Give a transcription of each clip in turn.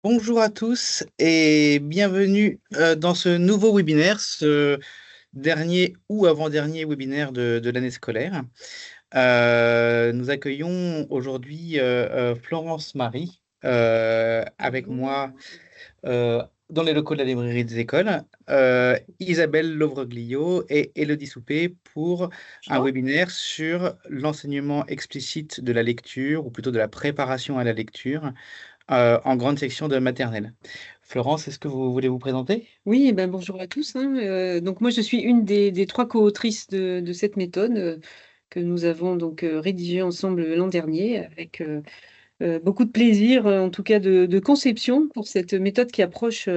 Bonjour à tous et bienvenue dans ce nouveau webinaire, ce dernier ou avant-dernier webinaire de l'année scolaire. Nous accueillons aujourd'hui Florence Marie avec moi dans les locaux de la librairie des écoles, Isabelle Lovreglio et Élodie Soupé pour un Bonjour. webinaire sur l'enseignement explicite de la lecture, ou plutôt de la préparation à la lecture, en grande section de maternelle. Florence, est-ce que vous voulez vous présenter? Oui, eh ben, bonjour à tous, hein. Donc moi, je suis une des trois co-autrices de cette méthode que nous avons donc rédigée ensemble l'an dernier avec beaucoup de plaisir, en tout cas de conception pour cette méthode qui approche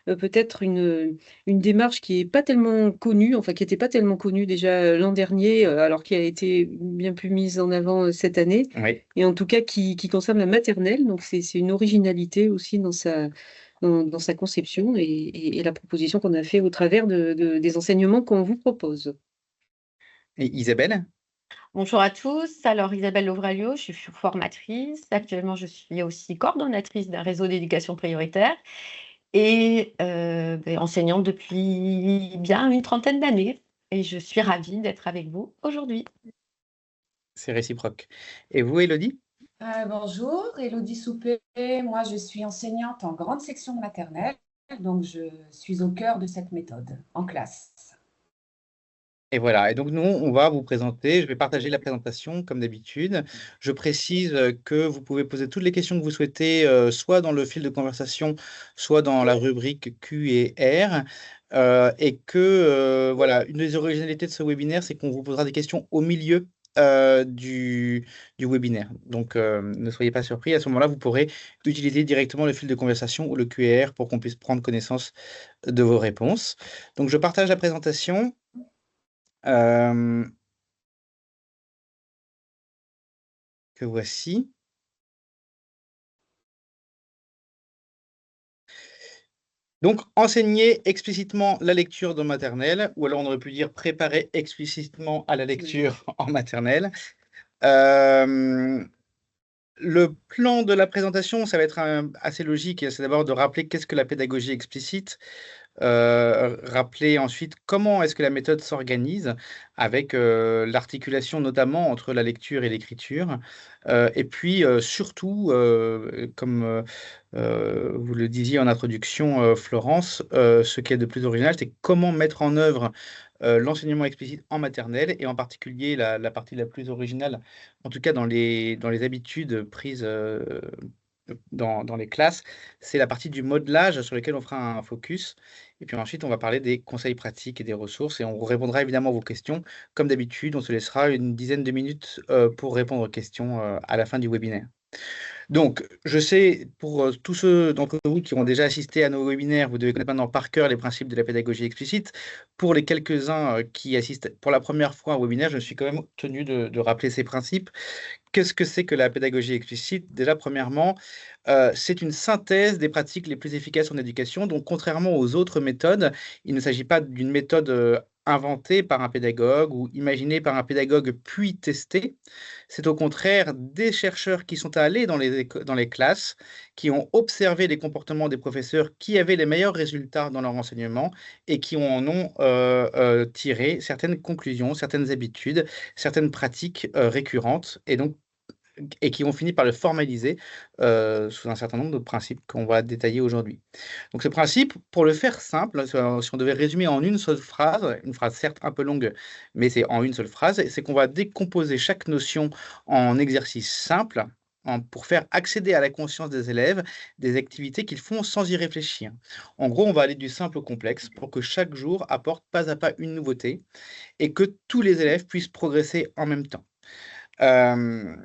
peut-être une démarche qui est pas tellement connue, enfin qui n'était pas tellement connue déjà l'an dernier, alors qui a été bien plus mise en avant cette année, Oui. et en tout cas qui concerne la maternelle. Donc c'est une originalité aussi dans sa conception et la proposition qu'on a fait au travers des enseignements qu'on vous propose. Et Isabelle? Bonjour à tous. Alors, Isabelle Lovralio, je suis formatrice. Actuellement, je suis aussi coordonnatrice d'un réseau d'éducation prioritaire et enseignante depuis bien une trentaine d'années. Et je suis ravie d'être avec vous aujourd'hui. C'est réciproque. Et vous, Élodie? Bonjour, Élodie Soupé. Moi, je suis enseignante en grande section maternelle, donc je suis au cœur de cette méthode en classe. Et voilà, et donc nous, on va vous présenter, je vais partager la présentation comme d'habitude. Je précise que vous pouvez poser toutes les questions que vous souhaitez, soit dans le fil de conversation, soit dans la rubrique Q et R. Et que, voilà, une des originalités de ce webinaire, c'est qu'on vous posera des questions au milieu du webinaire. Donc, ne soyez pas surpris. À ce moment-là, vous pourrez utiliser directement le fil de conversation ou le Q et R pour qu'on puisse prendre connaissance de vos réponses. Donc, je partage la présentation. Euh, que voici. Donc, enseigner explicitement la lecture dans maternelle, ou alors on aurait pu dire préparer explicitement à la lecture en maternelle. Euh, le plan de la présentation, ça va être assez logique. C'est d'abord de rappeler qu'est-ce que la pédagogie explicite. Rappeler ensuite comment est-ce que la méthode s'organise avec l'articulation notamment entre la lecture et l'écriture. Et puis surtout, comme vous le disiez en introduction, Florence, ce qui est de plus original, c'est comment mettre en œuvre l'enseignement explicite en maternelle et en particulier la partie la plus originale, en tout cas dans les habitudes prises dans les classes, c'est la partie du modelage sur lequel on fera un focus. Et puis ensuite, on va parler des conseils pratiques et des ressources et on répondra évidemment à vos questions. Comme d'habitude, on se laissera une dizaine de minutes pour répondre aux questions à la fin du webinaire. Donc, je sais, pour tous ceux d'entre vous qui ont déjà assisté à nos webinaires, vous devez connaître maintenant par cœur les principes de la pédagogie explicite. Pour les quelques-uns qui assistent pour la première fois à un webinaire, je suis quand même tenu de rappeler ces principes. Qu'est-ce que c'est que la pédagogie explicite? Déjà, premièrement, c'est une synthèse des pratiques les plus efficaces en éducation. Donc, contrairement aux autres méthodes, il ne s'agit pas d'une méthode inventée par un pédagogue ou imaginée par un pédagogue puis testée. C'est au contraire des chercheurs qui sont allés dans les classes, qui ont observé les comportements des professeurs qui avaient les meilleurs résultats dans leur enseignement et qui en ont tiré certaines conclusions, certaines habitudes, certaines pratiques récurrentes. Et qui ont fini par le formaliser sous un certain nombre de principes qu'on va détailler aujourd'hui. Donc ce principe, pour le faire simple, si on devait résumer en une seule phrase, une phrase certes un peu longue, mais c'est en une seule phrase, c'est qu'on va décomposer chaque notion en exercices simples pour faire accéder à la conscience des élèves des activités qu'ils font sans y réfléchir. En gros, on va aller du simple au complexe pour que chaque jour apporte pas à pas une nouveauté et que tous les élèves puissent progresser en même temps. Euh,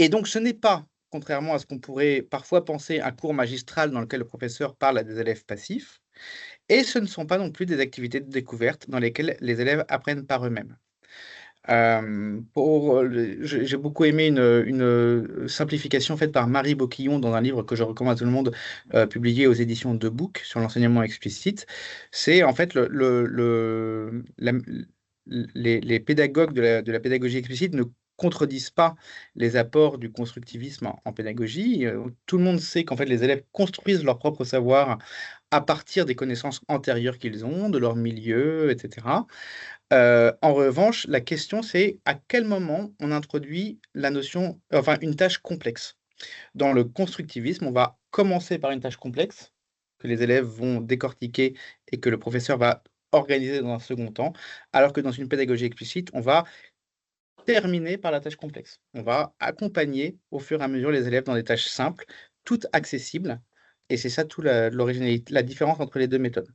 et donc, ce n'est pas, contrairement à ce qu'on pourrait parfois penser, un cours magistral dans lequel le professeur parle à des élèves passifs, et ce ne sont pas non plus des activités de découverte dans lesquelles les élèves apprennent par eux-mêmes. J'ai beaucoup aimé une simplification faite par Marie Boquillon dans un livre que je recommande à tout le monde, publié aux éditions de Book sur l'enseignement explicite. C'est en fait les pédagogues de la pédagogie explicite ne contredisent pas les apports du constructivisme en pédagogie. Tout le monde sait qu'en fait, les élèves construisent leur propre savoir à partir des connaissances antérieures qu'ils ont, de leur milieu, etc. En revanche, la question, c'est à quel moment on introduit la notion, enfin, une tâche complexe. Dans le constructivisme, on va commencer par une tâche complexe que les élèves vont décortiquer et que le professeur va organiser dans un second temps, alors que dans une pédagogie explicite, on va terminer par la tâche complexe. On va accompagner au fur et à mesure les élèves dans des tâches simples, toutes accessibles, et c'est ça tout l'originalité, la différence entre les deux méthodes.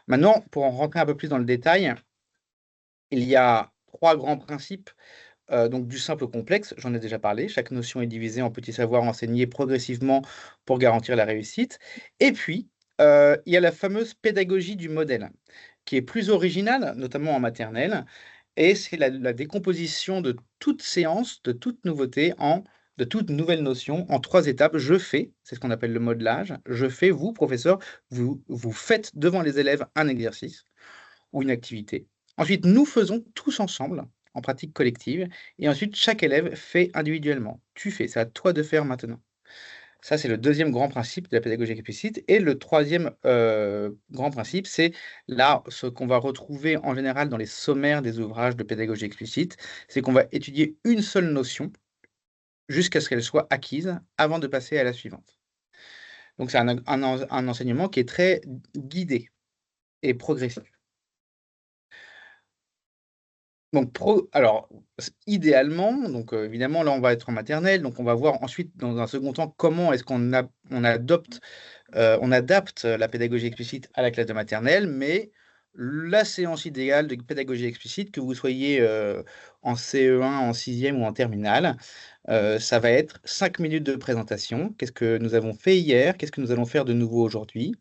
Maintenant, pour en rentrer un peu plus dans le détail, il y a trois grands principes donc du simple au complexe, j'en ai déjà parlé. Chaque notion est divisée en petits savoirs enseignés progressivement pour garantir la réussite. Et puis, il y a la fameuse pédagogie du modèle, qui est plus originale, notamment en maternelle, et c'est la décomposition de toute séance, de toute nouveauté, de toute nouvelle notion, en trois étapes. Je fais, c'est ce qu'on appelle le modelage. Je fais, vous, professeur, vous faites devant les élèves un exercice ou une activité. Ensuite, nous faisons tous ensemble, en pratique collective, et ensuite, chaque élève fait individuellement. Tu fais, c'est à toi de faire maintenant. Ça, c'est le deuxième grand principe de la pédagogie explicite. Et le troisième grand principe, c'est là ce qu'on va retrouver en général dans les sommaires des ouvrages de pédagogie explicite, c'est qu'on va étudier une seule notion jusqu'à ce qu'elle soit acquise avant de passer à la suivante. Donc, c'est un enseignement qui est très guidé et progressif. Donc, alors, idéalement, donc évidemment, là, on va être en maternelle, donc on va voir ensuite, dans un second temps, comment est-ce qu'on on adopte, on adapte la pédagogie explicite à la classe de maternelle, mais la séance idéale de pédagogie explicite, que vous soyez en CE1, en 6e ou en terminale, ça va être 5 minutes de présentation. Qu'est-ce que nous avons fait hier? Qu'est-ce que nous allons faire de nouveau aujourd'hui?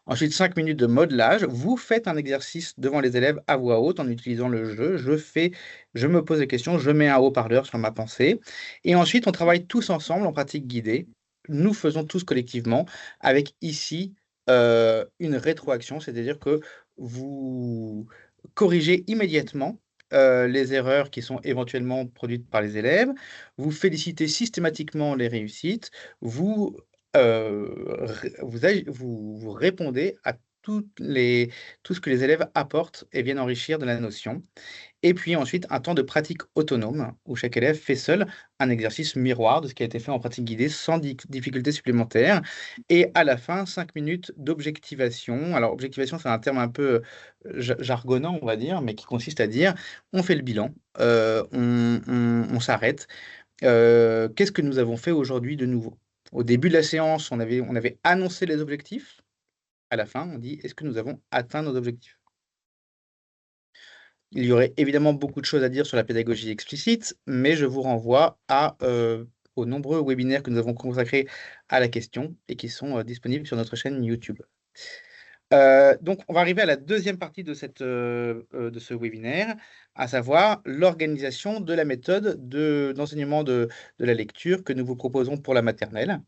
Ensuite, 5 minutes de modelage. Vous faites un exercice devant les élèves à voix haute en utilisant le jeu. Je me pose des questions, je mets un haut-parleur sur ma pensée. Et ensuite, on travaille tous ensemble en pratique guidée. Nous faisons tous collectivement avec ici une rétroaction, c'est-à-dire que vous corrigez immédiatement les erreurs qui sont éventuellement produites par les élèves. Vous félicitez systématiquement les réussites. Vous vous répondez à tout ce que les élèves apportent et viennent enrichir de la notion. Et puis ensuite, un temps de pratique autonome où chaque élève fait seul un exercice miroir de ce qui a été fait en pratique guidée sans difficulté supplémentaire. Et à la fin, 5 minutes d'objectivation. Alors, objectivation, c'est un terme un peu jargonnant, on va dire, mais qui consiste à dire on fait le bilan, on s'arrête. Qu'est-ce que nous avons fait aujourd'hui de nouveau? Au début de la séance, on avait annoncé les objectifs. À la fin, on dit est-ce que nous avons atteint nos objectifs? Il y aurait évidemment beaucoup de choses à dire sur la pédagogie explicite, mais je vous renvoie aux nombreux webinaires que nous avons consacrés à la question et qui sont disponibles sur notre chaîne YouTube. Donc, on va arriver à la deuxième partie de ce webinaire, à savoir l'organisation de la méthode d'enseignement de la lecture que nous vous proposons pour la maternelle.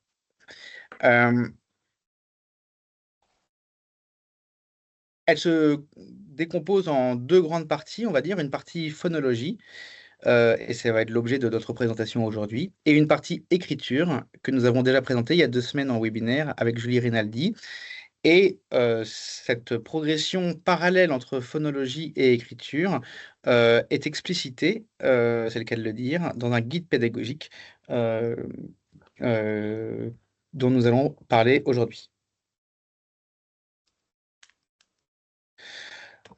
Elle se décompose en deux grandes parties, on va dire, une partie phonologie, et ça va être l'objet de notre présentation aujourd'hui, et une partie écriture que nous avons déjà présentée il y a 2 semaines en webinaire avec Julie Rinaldi. Et cette progression parallèle entre phonologie et écriture est explicitée, c'est le cas de le dire, dans un guide pédagogique euh, dont nous allons parler aujourd'hui.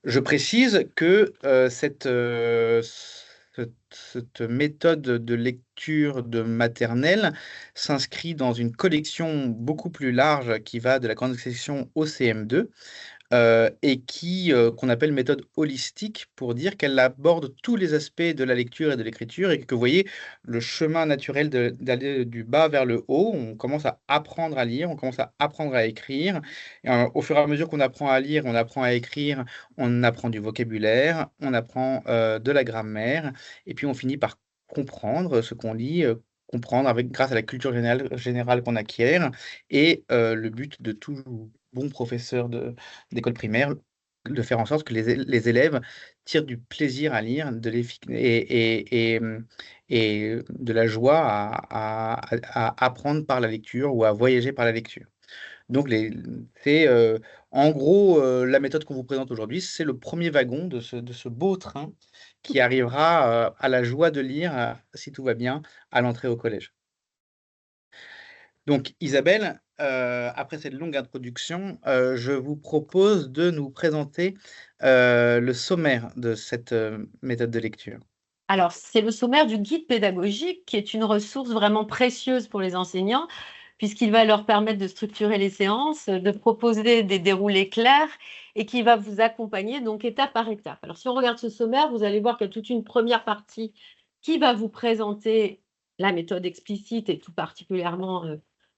Je précise que cette méthode de lecture de maternelle s'inscrit dans une collection beaucoup plus large qui va de la grande section au CM2 et qu'on appelle méthode holistique pour dire qu'elle aborde tous les aspects de la lecture et de l'écriture et que vous voyez le chemin naturel d'aller du bas vers le haut. On commence à apprendre à lire, on commence à apprendre à écrire. Et, au fur et à mesure qu'on apprend à lire, on apprend à écrire, on apprend du vocabulaire, on apprend de la grammaire et puis on finit par comprendre ce qu'on lit. Comprendre grâce à la culture générale qu'on acquiert et le but de tout bon professeur d'école primaire, de faire en sorte que les élèves tirent du plaisir à lire et de la joie à apprendre par la lecture ou à voyager par la lecture. Donc, c'est en gros la méthode qu'on vous présente aujourd'hui, c'est le premier wagon de ce beau train qui arrivera à la joie de lire, si tout va bien, à l'entrée au collège. Donc, Isabelle, après cette longue introduction, je vous propose de nous présenter le sommaire de cette méthode de lecture. Alors, c'est le sommaire du guide pédagogique qui est une ressource vraiment précieuse pour les enseignants, puisqu'il va leur permettre de structurer les séances, de proposer des déroulés clairs et qui va vous accompagner donc étape par étape. Alors, si on regarde ce sommaire, vous allez voir qu'il y a toute une première partie qui va vous présenter la méthode explicite et tout particulièrement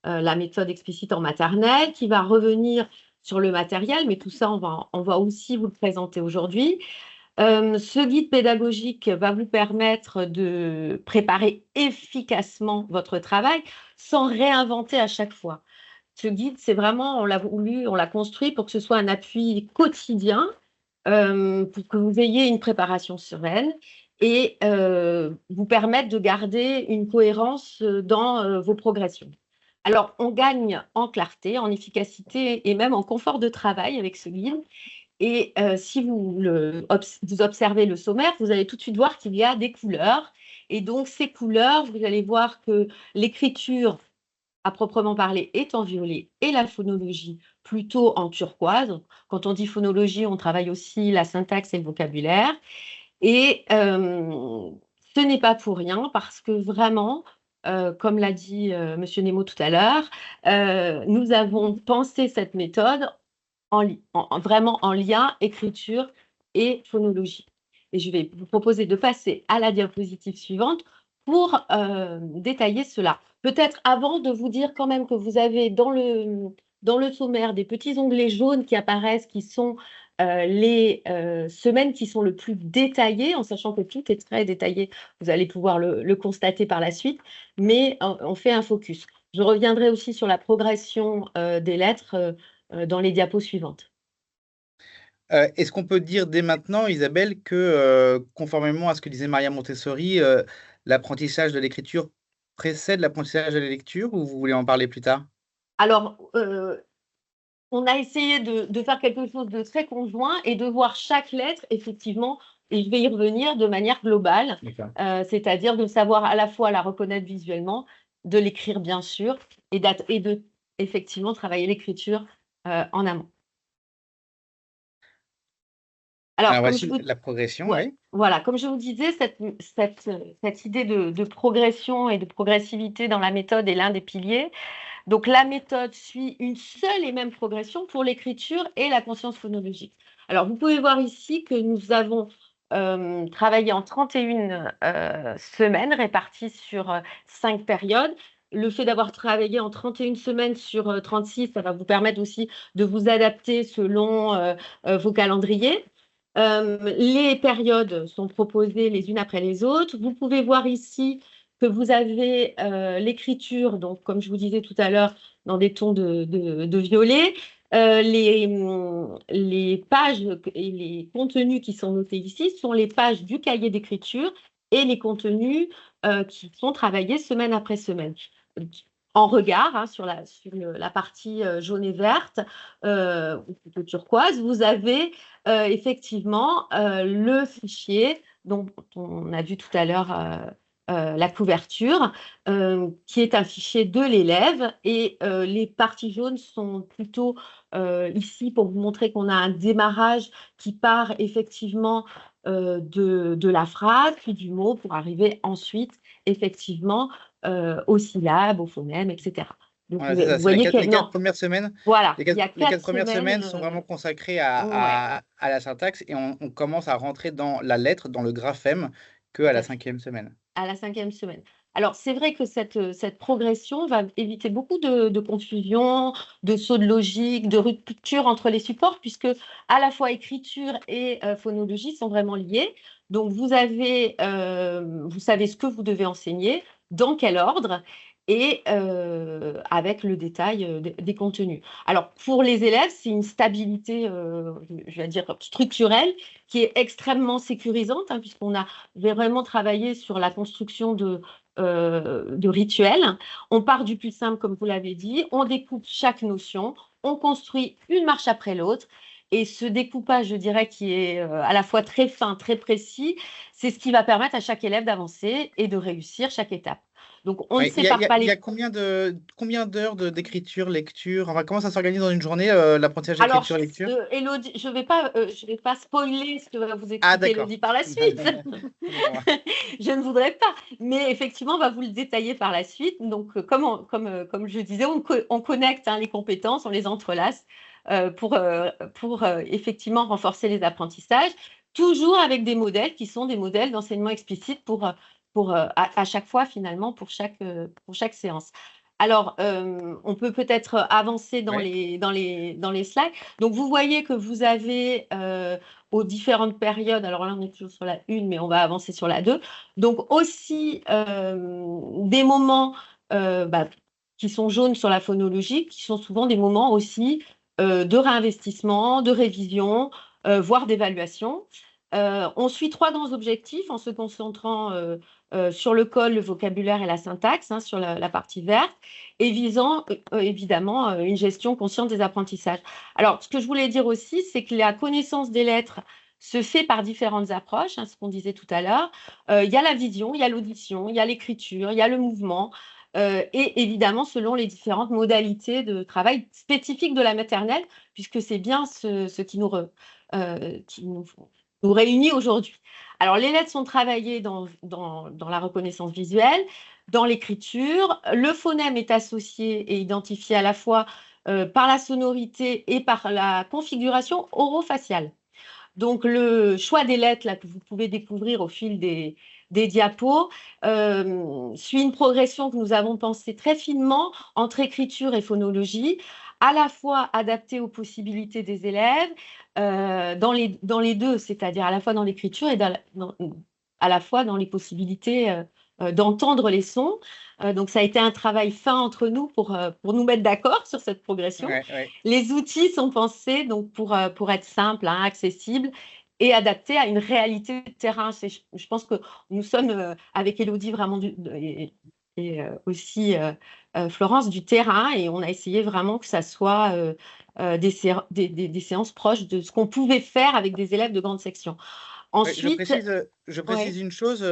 la méthode explicite en maternelle, qui va revenir sur le matériel, mais tout ça, on va aussi vous le présenter aujourd'hui. Ce guide pédagogique va vous permettre de préparer efficacement votre travail sans réinventer à chaque fois. Ce guide, c'est vraiment, on l'a construit pour que ce soit un appui quotidien, pour que vous ayez une préparation sereine et vous permettre de garder une cohérence dans vos progressions. Alors, on gagne en clarté, en efficacité et même en confort de travail avec ce guide. Et si vous observez le sommaire, vous allez tout de suite voir qu'il y a des couleurs. Et donc, ces couleurs, vous allez voir que l'écriture, à proprement parler, est en violet et la phonologie plutôt en turquoise. Quand on dit phonologie, on travaille aussi la syntaxe et le vocabulaire. Et ce n'est pas pour rien parce que vraiment, comme l'a dit Monsieur Nemo tout à l'heure, nous avons pensé cette méthode vraiment en lien écriture et phonologie. Et je vais vous proposer de passer à la diapositive suivante pour détailler cela. Peut-être avant de vous dire quand même que vous avez dans le sommaire des petits onglets jaunes qui apparaissent, qui sont les semaines qui sont le plus détaillées, en sachant que tout est très détaillé, vous allez pouvoir le constater par la suite, mais on fait un focus. Je reviendrai aussi sur la progression des lettres dans les diapos suivantes. Est-ce qu'on peut dire dès maintenant, Isabelle, que conformément à ce que disait Maria Montessori, l'apprentissage de l'écriture précède l'apprentissage de la lecture, ou vous voulez en parler plus tard? Alors, on a essayé de faire quelque chose de très conjoint et de voir chaque lettre, effectivement, et je vais y revenir de manière globale, c'est-à-dire de savoir à la fois la reconnaître visuellement, de l'écrire bien sûr, et de effectivement travailler l'écriture en amont. Alors voici la progression, ouais, oui. Voilà, comme je vous disais, cette idée de progression et de progressivité dans la méthode est l'un des piliers. Donc, la méthode suit une seule et même progression pour l'écriture et la conscience phonologique. Alors, vous pouvez voir ici que nous avons travaillé en 31 semaines réparties sur 5 périodes. Le fait d'avoir travaillé en 31 semaines sur 36, ça va vous permettre aussi de vous adapter selon vos calendriers. Les périodes sont proposées les unes après les autres. Vous pouvez voir ici que vous avez l'écriture, donc comme je vous disais tout à l'heure, dans des tons de violet. Les pages et les contenus qui sont notés ici sont les pages du cahier d'écriture et les contenus qui sont travaillés semaine après semaine. En regard, sur la partie jaune et verte, ou plutôt turquoise, vous avez effectivement le fichier dont on a vu tout à l'heure la couverture, qui est un fichier de l'élève. Et les parties jaunes sont plutôt ici pour vous montrer qu'on a un démarrage qui part effectivement de la phrase, puis du mot, pour arriver ensuite effectivement aux syllabes, aux phonèmes, etc. Donc, voilà, vous voyez les 4 premières semaines. Voilà, les 4 premières semaines sont vraiment consacrées à la syntaxe, et on commence à rentrer dans la lettre, dans le graphème, qu'à la 5e semaine. À la 5e semaine. Alors, c'est vrai que cette progression va éviter beaucoup de confusion, de sauts de logique, de rupture entre les supports, puisque à la fois écriture et phonologie sont vraiment liés. Donc, vous savez ce que vous devez enseigner, dans quel ordre. et avec le détail des contenus. Alors, pour les élèves, c'est une stabilité, je vais dire, structurelle qui est extrêmement sécurisante, hein, puisqu'on a vraiment travaillé sur la construction de rituels. On part du plus simple, comme vous l'avez dit, on découpe chaque notion, on construit une marche après l'autre. Et ce découpage, je dirais, qui est à la fois très fin, très précis, c'est ce qui va permettre à chaque élève d'avancer et de réussir chaque étape. Donc, on ne Ouais, sépare pas il y a les... combien d'heures d'écriture, lecture? Enfin, comment ça s'organise dans une journée, l'apprentissage Alors, d'écriture, lecture? Élodie, je vais pas spoiler ce que va vous Ah, expliquer d'accord. Élodie par la suite. Excusez-moi. Je ne voudrais pas. Mais effectivement, on va vous le détailler par la suite. Donc, comme je disais, on connecte, hein, les compétences, on les entrelace pour effectivement renforcer les apprentissages, toujours avec des modèles qui sont des modèles d'enseignement explicite à chaque fois, finalement, pour chaque séance. Alors, on peut peut-être avancer dans Ouais. les slides. Donc, vous voyez que vous avez aux différentes périodes, alors là, on est toujours sur la 1, mais on va avancer sur la 2. Donc, aussi des moments qui sont jaunes sur la phonologie, qui sont souvent des moments aussi de réinvestissement, de révision, voire d'évaluation. On suit 3 grands objectifs en se concentrant sur le code, le vocabulaire et la syntaxe, hein, sur la partie verte, et visant évidemment une gestion consciente des apprentissages. Alors, ce que je voulais dire aussi, c'est que la connaissance des lettres se fait par différentes approches, hein, ce qu'on disait tout à l'heure. Il y a la vision, il y a l'audition, il y a l'écriture, il y a le mouvement, et évidemment selon les différentes modalités de travail spécifiques de la maternelle, puisque c'est bien ce qui nous réunit aujourd'hui. Alors, les lettres sont travaillées dans la reconnaissance visuelle, dans l'écriture. Le phonème est associé et identifié à la fois par la sonorité et par la configuration orofaciale. Donc, le choix des lettres là, que vous pouvez découvrir au fil des diapos suit une progression que nous avons pensée très finement entre écriture et phonologie, à la fois adaptée aux possibilités des élèves, dans les deux, c'est-à-dire à la fois dans l'écriture et à la fois dans les possibilités d'entendre les sons. Donc, ça a été un travail fin entre nous pour nous mettre d'accord sur cette progression. Ouais, ouais. Les outils sont pensés donc pour être simples, hein, accessibles et adaptés à une réalité de terrain. Je pense que nous sommes avec Élodie vraiment et aussi Florence du terrain, et on a essayé vraiment que ça soit des séances proches de ce qu'on pouvait faire avec des élèves de grande section. Ouais, Ensuite, je ouais. précise une chose,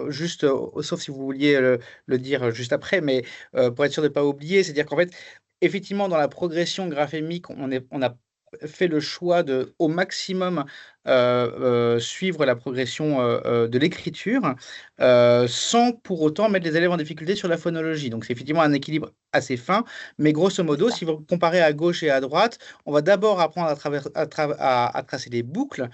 juste, sauf si vous vouliez le dire juste après, mais pour être sûr de ne pas oublier, c'est-à-dire qu'en fait, effectivement, dans la progression graphémique, on a fait le choix de, au maximum, suivre la progression de l'écriture, sans pour autant mettre les élèves en difficulté sur la phonologie. Donc, c'est effectivement un équilibre assez fin, mais grosso modo, si vous comparez à gauche et à droite, on va d'abord apprendre à tracer des boucles,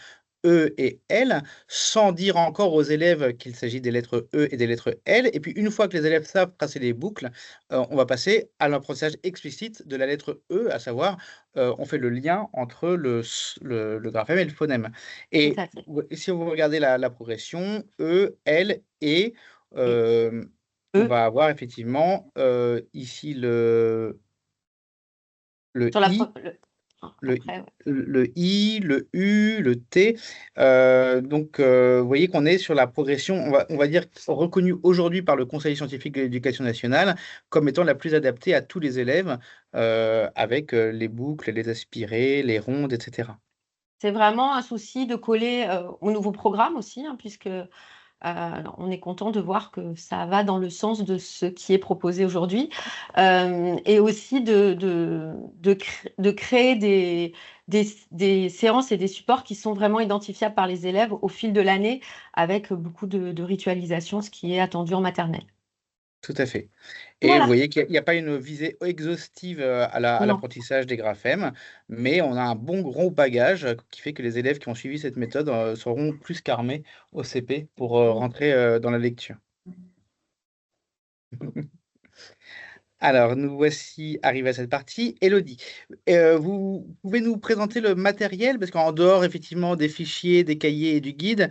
E et L, sans dire encore aux élèves qu'il s'agit des lettres E et des lettres L. Et puis, une fois que les élèves savent tracer les boucles, on va passer à l'apprentissage explicite de la lettre E, à savoir, on fait le lien entre le graphème et le phonème. Tout Et à fait. si vous regardez la progression, E, L et Et on eux, va avoir effectivement ici le sur I, le, après, ouais. le I, le U, le T. Donc, vous voyez qu'on est sur la progression, on va dire, reconnue aujourd'hui par le Conseil scientifique de l'éducation nationale comme étant la plus adaptée à tous les élèves, avec les boucles, les aspirés, les rondes, etc. C'est vraiment un souci de coller au nouveau programme aussi, hein, puisque on est content de voir que ça va dans le sens de ce qui est proposé aujourd'hui, et aussi de créer des séances et des supports qui sont vraiment identifiables par les élèves au fil de l'année, avec beaucoup de ritualisation, ce qui est attendu en maternelle. Tout à fait. Et vous Voilà, voyez qu'il n'y a pas une visée exhaustive à non. l'apprentissage des graphèmes, mais on a un bon gros bagage qui fait que les élèves qui ont suivi cette méthode seront plus qu'armés au CP pour rentrer dans la lecture. Alors, nous voici arrivés à cette partie. Élodie, vous pouvez nous présenter le matériel, parce qu'en dehors effectivement des fichiers, des cahiers et du guide,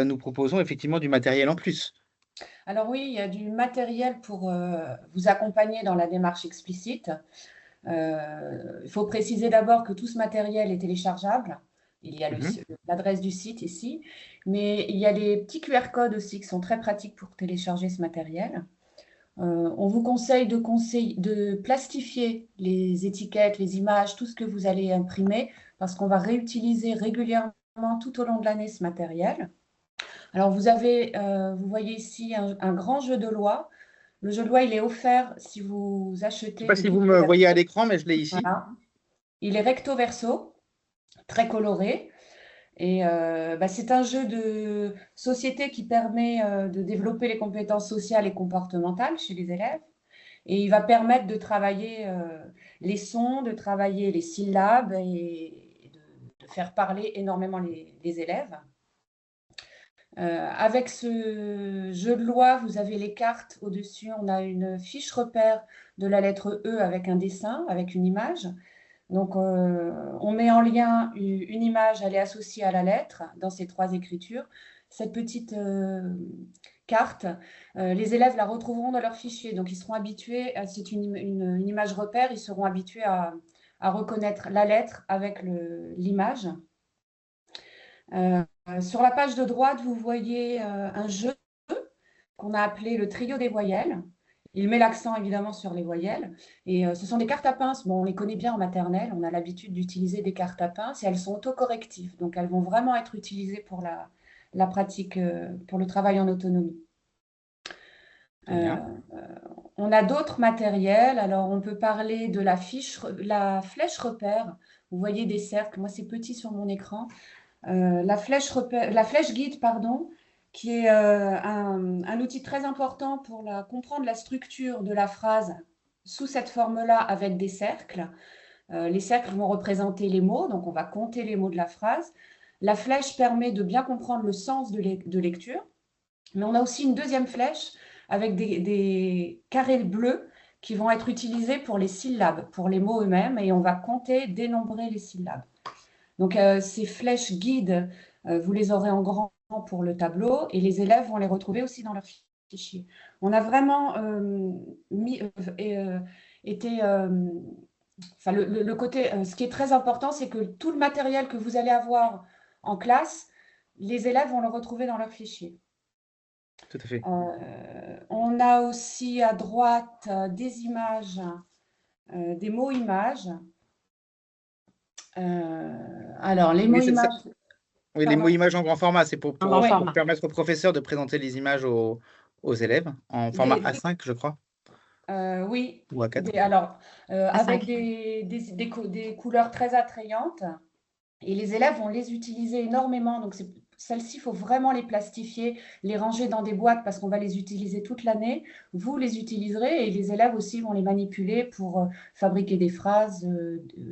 nous proposons effectivement du matériel en plus. Alors oui, il y a du matériel pour vous accompagner dans la démarche explicite. Il faut préciser d'abord que tout ce matériel est téléchargeable. Il y a Mhm. l'adresse du site ici, mais il y a des petits QR codes aussi qui sont très pratiques pour télécharger ce matériel. On vous conseille de plastifier les étiquettes, les images, tout ce que vous allez imprimer, parce qu'on va réutiliser régulièrement tout au long de l'année ce matériel. Alors, vous voyez ici un grand jeu de loi. Le jeu de loi, il est offert si vous Je ne sais achetez pas le si guide vous me voyez à pédagogique. l'écran, mais je l'ai ici. Voilà. Il est recto verso, très coloré. Et c'est un jeu de société qui permet de développer les compétences sociales et comportementales chez les élèves. Et il va permettre de travailler les sons, de travailler les syllabes et de faire parler énormément les élèves. Avec ce jeu de loi, vous avez les cartes au-dessus. On a une fiche repère de la lettre E avec un dessin, avec une image. Donc, on met en lien une image, elle est associée à la lettre dans ces trois écritures. Cette petite carte, les élèves la retrouveront dans leur fichier. Donc, ils seront habitués, c'est une image repère, ils seront habitués à reconnaître la lettre avec l'image. Sur la page de droite, vous voyez un jeu qu'on a appelé le trio des voyelles. Il met l'accent évidemment sur les voyelles. Et ce sont des cartes à pince. Bon, on les connaît bien en maternelle. On a l'habitude d'utiliser des cartes à pince et elles sont autocorrectives. Donc, elles vont vraiment être utilisées pour la pratique, pour le travail en autonomie. Très bien. On a d'autres matériels. Alors, on peut parler de la flèche repère. Vous voyez des cercles. Moi, c'est petit sur mon écran. La flèche guide, pardon, qui est un outil très important pour comprendre la structure de la phrase sous cette forme-là avec des cercles. Les cercles vont représenter les mots, donc on va compter les mots de la phrase. La flèche permet de bien comprendre le sens de lecture, mais on a aussi une deuxième flèche avec des carrés bleus qui vont être utilisés pour les syllabes, pour les mots eux-mêmes, et on va compter, dénombrer les syllabes. Donc, ces flèches guides, vous les aurez en grand pour le tableau et les élèves vont les retrouver aussi dans leur fichier. On a vraiment été. Enfin, le côté, ce qui est très important, c'est que tout le matériel que vous allez avoir en classe, les élèves vont le retrouver dans leur fichier. Tout à fait. On a aussi à droite des images, des mots-images. Alors, les Oui, c'est ça. mots-images. Oui, les mots Pardon. images en grand format, c'est pour, En grand pour, Oui, pour format. permettre aux professeurs de présenter les images aux élèves en format des, A5, je crois, oui, ou A4. alors, avec A5. des couleurs très attrayantes. Et les élèves vont les utiliser énormément. Donc, celles-ci, il faut vraiment les plastifier, les ranger dans des boîtes parce qu'on va les utiliser toute l'année. Vous les utiliserez et les élèves aussi vont les manipuler pour fabriquer des phrases,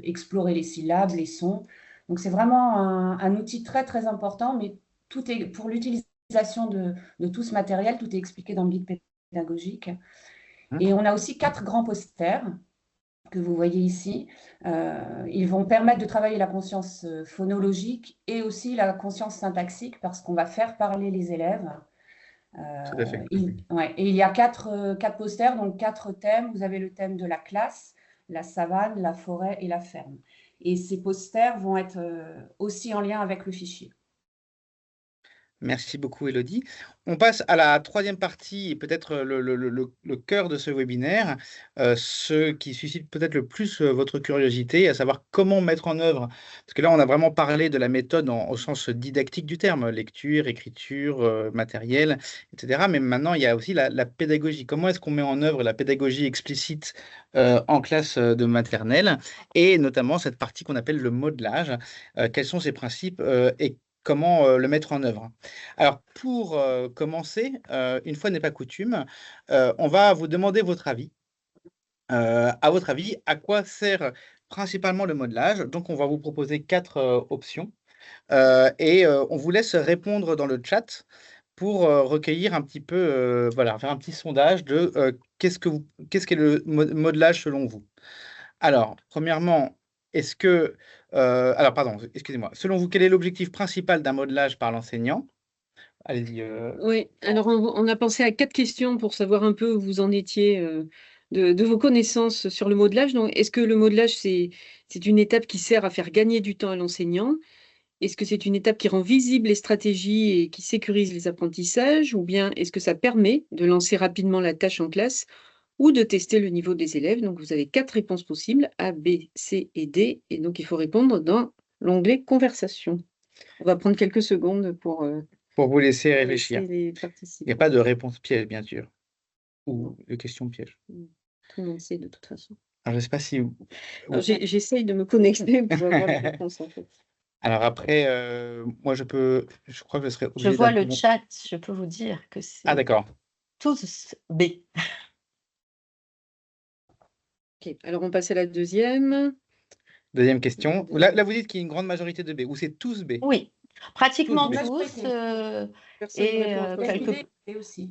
explorer les syllabes, les sons. Donc, c'est vraiment un outil très, très important. Mais tout est, pour l'utilisation de tout ce matériel, tout est expliqué dans le guide pédagogique. Hein. Et on a aussi 4 grands posters que vous voyez ici. Ils vont permettre de travailler la conscience phonologique et aussi la conscience syntaxique parce qu'on va faire parler les élèves. Tout à fait. Ouais, et il y a quatre posters, donc 4 thèmes. Vous avez le thème de la classe, la savane, la forêt et la ferme. Et ces posters vont être aussi en lien avec le fichier. Merci beaucoup, Elodie. On passe à la troisième partie, et peut-être le cœur de ce webinaire, ce qui suscite peut-être le plus votre curiosité, à savoir comment mettre en œuvre. Parce que là, on a vraiment parlé de la méthode au sens didactique du terme, lecture, écriture, matériel, etc. Mais maintenant, il y a aussi la pédagogie. Comment est-ce qu'on met en œuvre la pédagogie explicite en classe de maternelle, et notamment cette partie qu'on appelle le modelage. Quels sont ses principes et comment le mettre en œuvre. Alors, pour commencer, une fois n'est pas coutume, on va vous demander votre avis. À votre avis, à quoi sert principalement le modelage? Donc, on va vous proposer 4 options et on vous laisse répondre dans le chat pour recueillir un petit peu, voilà, faire un petit sondage de qu'est-ce qu'est le modelage selon vous. Alors, premièrement, est-ce que... alors, pardon, excusez-moi. Selon vous, quel est l'objectif principal d'un modelage par l'enseignant? Allez-y. Oui, alors on a pensé à 4 questions pour savoir un peu où vous en étiez de vos connaissances sur le modelage. Donc, est-ce que le modelage, c'est une étape qui sert à faire gagner du temps à l'enseignant? Est-ce que c'est une étape qui rend visibles les stratégies et qui sécurise les apprentissages? Ou bien est-ce que ça permet de lancer rapidement la tâche en classe ou de tester le niveau des élèves? Donc, vous avez 4 réponses possibles, A, B, C et D. Et donc, il faut répondre dans l'onglet Conversation. On va prendre quelques secondes pour Pour vous laisser laisser réfléchir. les Il n'y a participants. pas de réponse piège, bien sûr, ou de question piège. Tout le monde sait de toute façon. Alors, je ne sais pas si Alors, j'essaye de me connecter pour avoir les réponses en fait. Alors après, moi, je crois que je serais Je obligé vois d'un le peu- chat, je peux vous dire que Ah, c'est d'accord. tous B. Ok, alors on passe à la deuxième. Deuxième question. Là, vous dites qu'il y a une grande majorité de B, ou c'est tous B? Oui, pratiquement Tous B. tous. Personne ne Et répond à Il y a cette une quelques question. idée aussi.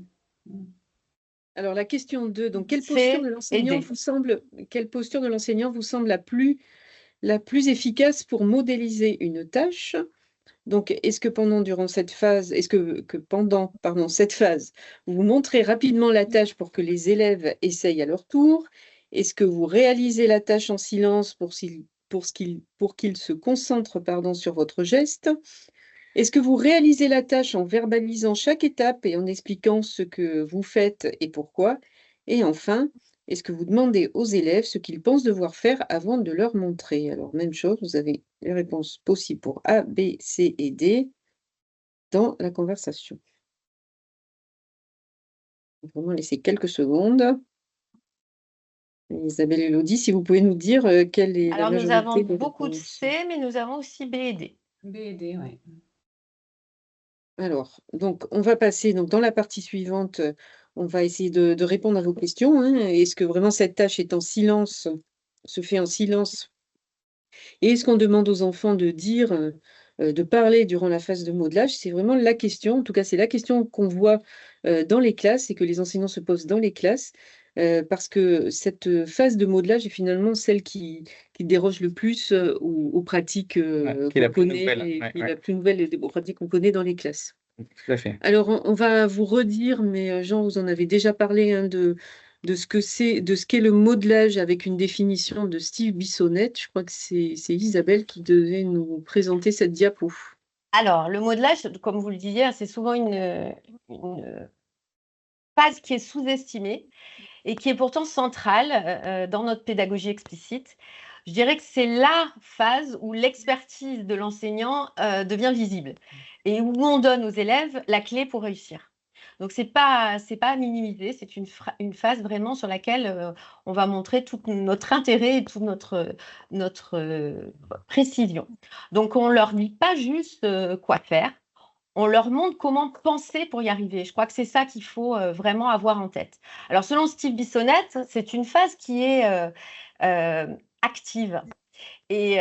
Alors la question 2, donc quelle C posture de et l'enseignant D. vous semble la plus efficace pour modéliser une tâche? Donc, est-ce que pendant cette phase, cette phase, vous montrez rapidement la tâche pour que les élèves essayent à leur tour? Est-ce que vous réalisez la tâche en silence pour qu'ils se concentrent, sur votre geste? Est-ce que vous réalisez la tâche en verbalisant chaque étape et en expliquant ce que vous faites et pourquoi? Et enfin, est-ce que vous demandez aux élèves ce qu'ils pensent devoir faire avant de leur montrer? Alors, même chose, vous avez les réponses possibles pour A, B, C et D dans la conversation. On va vraiment laisser quelques secondes. Isabelle et Elodie, si vous pouvez nous dire quelle est la Alors, nous avons majorité des beaucoup de réponses. C, mais nous avons aussi B et D. B et D, oui. Alors, donc, on va passer donc, dans la partie suivante. On va essayer de répondre à vos questions, hein. Est-ce que vraiment cette tâche est en silence, se fait en silence? Et est-ce qu'on demande aux enfants de dire, de parler durant la phase de modelage? C'est vraiment la question. En tout cas, c'est la question qu'on voit dans les classes et que les enseignants se posent dans les classes. Parce que cette phase de modelage est finalement celle qui déroge le plus aux pratiques Qui est la qu'on plus connaît, nouvelle. et Ouais, qui est ouais, la plus nouvelle aux pratiques qu'on connaît dans les classes. tout à fait. Alors, on va vous redire, mais Jean, vous en avez déjà parlé, hein, de ce qu'est le modelage avec une définition de Steve Bissonnette. Je crois que c'est Isabelle qui devait nous présenter cette diapo. Alors, le modelage, comme vous le disiez, c'est souvent une phase qui est sous-estimée et qui est pourtant centrale dans notre pédagogie explicite. Je dirais que c'est la phase où l'expertise de l'enseignant devient visible et où on donne aux élèves la clé pour réussir. Donc, c'est pas à minimiser, c'est une phase vraiment sur laquelle on va montrer tout notre intérêt et toute notre précision. Donc, on ne leur dit pas juste quoi faire, on leur montre comment penser pour y arriver. Je crois que c'est ça qu'il faut vraiment avoir en tête. Alors, selon Steve Bissonnette, c'est une phase qui est active. Et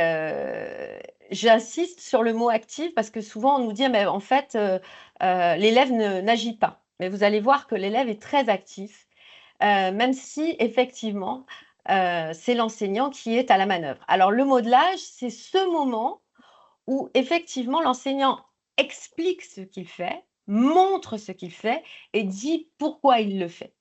j'insiste sur le mot active parce que souvent on nous dit, mais en fait, l'élève n'agit pas. Mais vous allez voir que l'élève est très actif, même si effectivement, c'est l'enseignant qui est à la manœuvre. Alors, le modelage, c'est ce moment où effectivement l'enseignant explique ce qu'il fait, montre ce qu'il fait et dit pourquoi il le fait.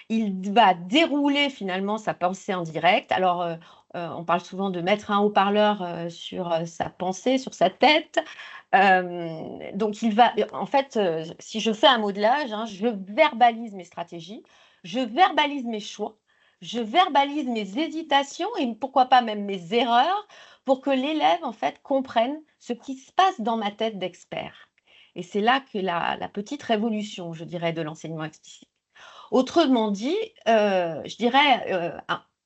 Il va dérouler finalement sa pensée en direct. Alors, on parle souvent de mettre un haut-parleur sur sa pensée, sur sa tête. Donc, il va, en fait, si je fais un modelage, hein, je verbalise mes stratégies, je verbalise mes choix, je verbalise mes hésitations et pourquoi pas même mes erreurs pour que l'élève, en fait, comprenne ce qui se passe dans ma tête d'expert. Et c'est là que la petite révolution, je dirais, de l'enseignement explicite. Autrement dit, je dirais,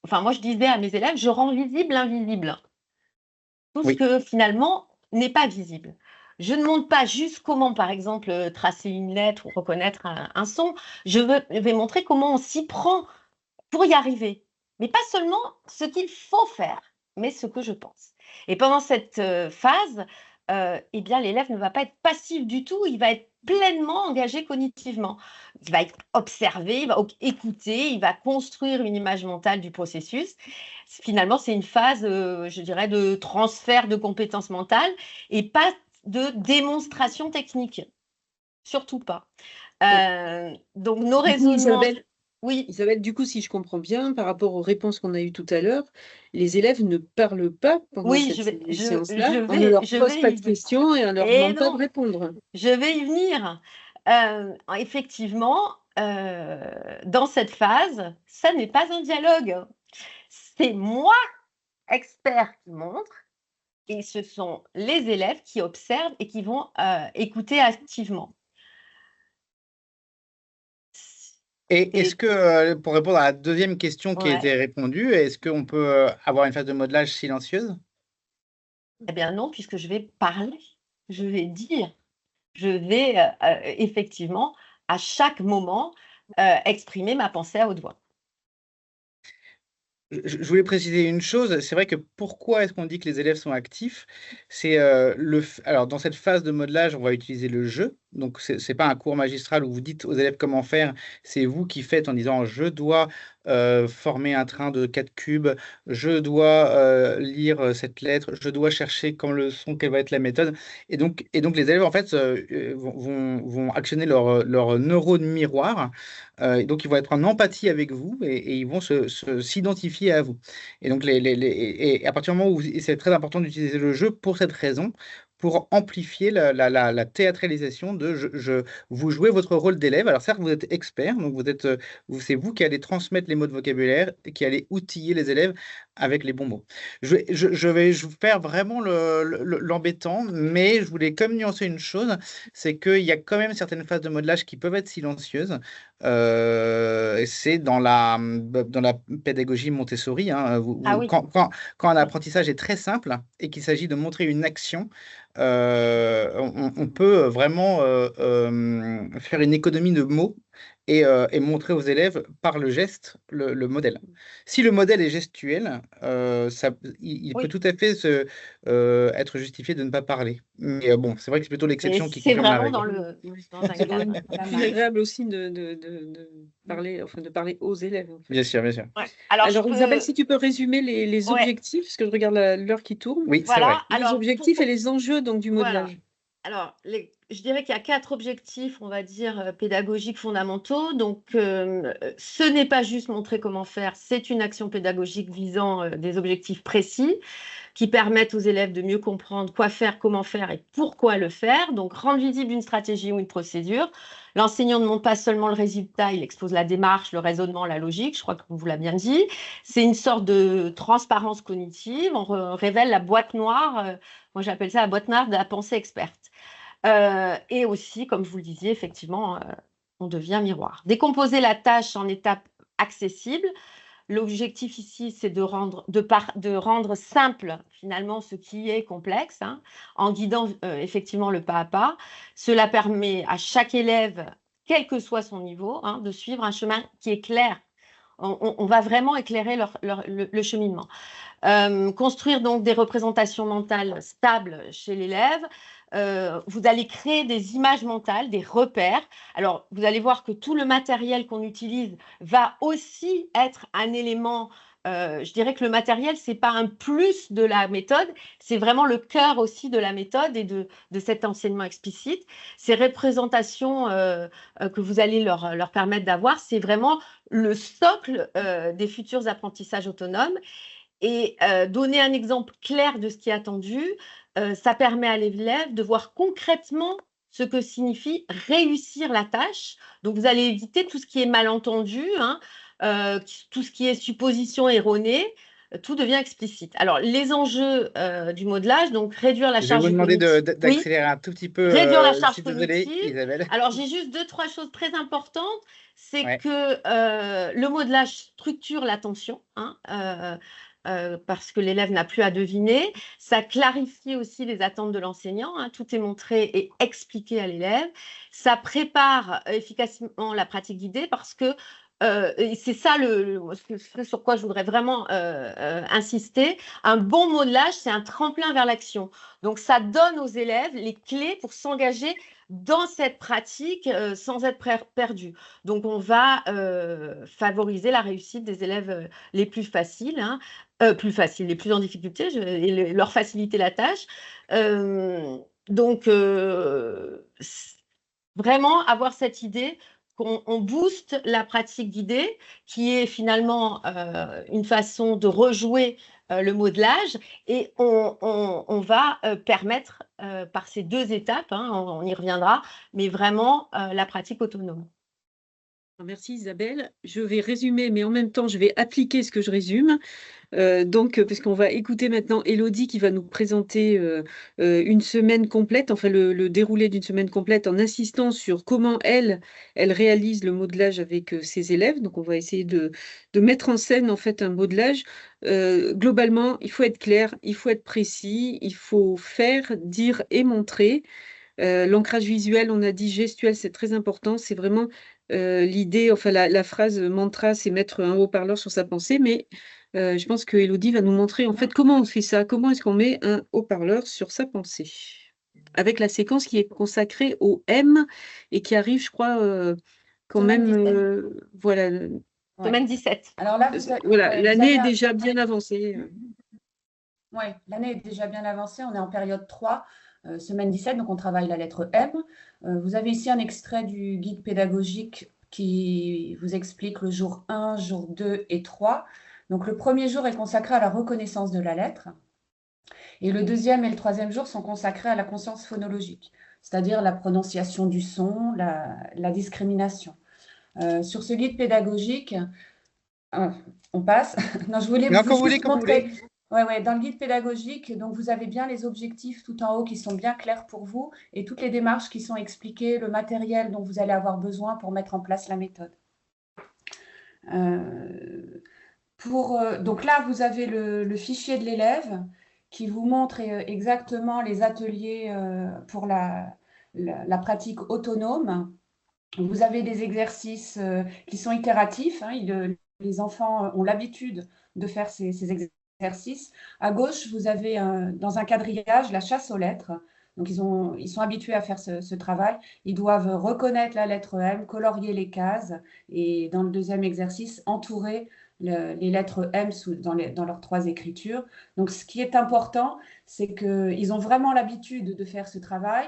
enfin moi je disais à mes élèves, je rends visible l'invisible. Tout ce Oui. que finalement n'est pas visible. Je ne montre pas juste comment, par exemple, tracer une lettre ou reconnaître un son. Je vais montrer comment on s'y prend pour y arriver. Mais pas seulement ce qu'il faut faire, mais ce que je pense. Et pendant cette phase, eh bien, l'élève ne va pas être passif du tout, il va être pleinement engagé cognitivement. Il va être observé, il va écouter, il va construire une image mentale du processus. Finalement, c'est une phase, je dirais, de transfert de compétences mentales et pas de démonstration technique. surtout pas. Donc, nos Du coup, raisonnements. Isabelle, Oui, Isabelle, du coup, si je comprends bien, par rapport aux réponses qu'on a eues tout à l'heure, les élèves ne parlent pas pendant oui, cette séance-là. On ne je leur pose vais pas y de venir. questions et on ne leur Et demande pas de non, répondre. je vais y venir. Effectivement, dans cette phase, ça n'est pas un dialogue. C'est moi, expert, qui montre, et ce sont les élèves qui observent et qui vont écouter activement. Et Et est-ce que, pour répondre à la deuxième question qui a ouais, été répondue, est-ce qu'on peut avoir une phase de modelage silencieuse? eh bien non, puisque je vais parler, je vais dire, je vais effectivement, à chaque moment, exprimer ma pensée à haute voix. Je voulais préciser une chose, c'est vrai que pourquoi est-ce qu'on dit que les élèves sont actifs? C'est alors dans cette phase de modelage, on va utiliser le jeu. Donc c'est pas un cours magistral où vous dites aux élèves comment faire, c'est vous qui faites en disant je dois former un train de 4 cubes, je dois lire cette lettre, je dois chercher comme leçon quelle va être la méthode. Et donc les élèves en fait vont actionner leur neurone miroir. Et donc, ils vont être en empathie avec vous et ils vont s'identifier à vous. Et donc, et à partir du moment où et c'est très important d'utiliser le jeu pour cette raison, pour amplifier la théâtralisation de vous jouez votre rôle d'élève. Alors, certes, vous êtes expert, donc c'est vous qui allez transmettre les mots de vocabulaire et qui allez outiller les élèves avec les bons mots. Je vais faire vraiment l'embêtant, mais je voulais comme nuancer une chose, c'est qu'il y a quand même certaines phases de modelage qui peuvent être silencieuses. C'est dans la pédagogie Montessori, hein, Ah oui, quand un apprentissage est très simple et qu'il s'agit de montrer une action, on peut vraiment faire une économie de mots et montrer aux élèves par le geste le modèle. Si le modèle est gestuel, il peut oui. tout à fait être justifié de ne pas parler. Mais bon, c'est vrai que c'est plutôt Mais l'exception qui c'est confirme la vraiment règle. dans un C'est quand même cadre. Pas plus mal. agréable aussi de parler, enfin, de parler aux élèves, en fait. Bien sûr, bien sûr. Ouais. Alors, je Alors, Isabelle, peux. si tu peux résumer les Ouais, objectifs, parce que je regarde l'heure qui tourne, Oui, c'est vrai. voilà. les Alors, objectifs et les enjeux donc, du voilà. modelage. Alors, je dirais qu'il y a 4 objectifs, on va dire, pédagogiques fondamentaux. Donc, ce n'est pas juste montrer comment faire, c'est une action pédagogique visant des objectifs précis qui permettent aux élèves de mieux comprendre quoi faire, comment faire et pourquoi le faire. Donc, rendre visible une stratégie ou une procédure. L'enseignant ne montre pas seulement le résultat, il expose la démarche, le raisonnement, la logique. Je crois qu'on vous l'a bien dit. C'est une sorte de transparence cognitive. On révèle la boîte noire. Moi, j'appelle ça la boîte noire de la pensée experte. Et aussi, comme je vous le disiez, effectivement, on devient miroir. Décomposer la tâche en étapes accessibles. L'objectif ici, c'est de rendre simple finalement ce qui est complexe, hein, en guidant effectivement le pas à pas. Cela permet à chaque élève, quel que soit son niveau, hein, de suivre un chemin qui est clair. On va vraiment éclairer le cheminement. Construire donc des représentations mentales stables chez l'élève. Vous allez créer des images mentales, des repères. Alors, vous allez voir que tout le matériel qu'on utilise va aussi être un élément. Je dirais que le matériel, ce n'est pas un plus de la méthode, c'est vraiment le cœur aussi de la méthode et de cet enseignement explicite. Ces représentations que vous allez leur permettre d'avoir, c'est vraiment le socle des futurs apprentissages autonomes. Et donner un exemple clair de ce qui est attendu, ça permet à l'élève de voir concrètement ce que signifie réussir la tâche. Donc, vous allez éviter tout ce qui est malentendu, hein, tout ce qui est supposition erronée, tout devient explicite. Alors, les enjeux du modelage, donc réduire la Je vais vous charge demander cognitive. Oui, d'accélérer un tout petit peu, réduire la je charge suis désolé, cognitive. Isabelle. Alors, j'ai juste 2-3 choses très importantes. C'est Ouais. que le modelage structure l'attention, hein, parce que l'élève n'a plus à deviner. Ça clarifie aussi les attentes de l'enseignant, hein, tout est montré et expliqué à l'élève. Ça prépare efficacement la pratique guidée parce que c'est ça ce sur quoi je voudrais vraiment insister. Un bon modelage, c'est un tremplin vers l'action. Donc, ça donne aux élèves les clés pour s'engager dans cette pratique sans être perdu. Donc, on va favoriser la réussite des élèves les plus faciles, hein, les plus en difficulté, et leur faciliter la tâche. Donc, vraiment avoir cette idée qu'on booste la pratique guidée, qui est finalement une façon de rejouer le modelage, et on va permettre par ces deux étapes, hein, on y reviendra, mais vraiment la pratique autonome. Merci Isabelle. Je vais résumer, mais en même temps, je vais appliquer ce que je résume. Parce qu'on va écouter maintenant Élodie qui va nous présenter une semaine complète, enfin le déroulé d'une semaine complète en insistant sur comment elle réalise le modelage avec ses élèves. Donc on va essayer de mettre en scène en fait un modelage. Globalement, il faut être clair, il faut être précis, il faut faire, dire et montrer. L'ancrage visuel, on a dit gestuel, c'est très important. C'est vraiment l'idée, enfin la phrase mantra, c'est mettre un haut-parleur sur sa pensée, mais je pense que Élodie va nous montrer en fait comment on fait ça, comment est-ce qu'on met un haut-parleur sur sa pensée. Avec la séquence qui est consacrée au M et qui arrive, je crois, quand Semaine même, 17. voilà, Ouais. Semaine 17. Alors là, voilà, ouais, l'année est un- déjà bien avancée. Ouais, l'année est déjà bien avancée. On est en période 3, semaine 17, donc on travaille la lettre M. Vous avez ici un extrait du guide pédagogique qui vous explique le jour 1, jour 2 et 3. Donc le premier jour est consacré à la reconnaissance de la lettre et le deuxième et le troisième jour sont consacrés à la conscience phonologique, c'est-à-dire la prononciation du son, la discrimination. Sur ce guide pédagogique, on passe. Non, je voulais Non, vous quand vous voulez, juste quand vous voulez. montrer. Ouais, dans le guide pédagogique, donc vous avez bien les objectifs tout en haut qui sont bien clairs pour vous et toutes les démarches qui sont expliquées, le matériel dont vous allez avoir besoin pour mettre en place la méthode. Donc là, vous avez le fichier de l'élève qui vous montre exactement les ateliers pour la pratique autonome. Vous avez des exercices qui sont itératifs, hein, les enfants ont l'habitude de faire ces exercices. À gauche, vous avez dans un quadrillage la chasse aux lettres. Donc, ils sont habitués à faire ce travail. Ils doivent reconnaître la lettre M, colorier les cases et dans le deuxième exercice, entourer les lettres M dans leurs trois écritures. Donc, ce qui est important, c'est qu'ils ont vraiment l'habitude de faire ce travail.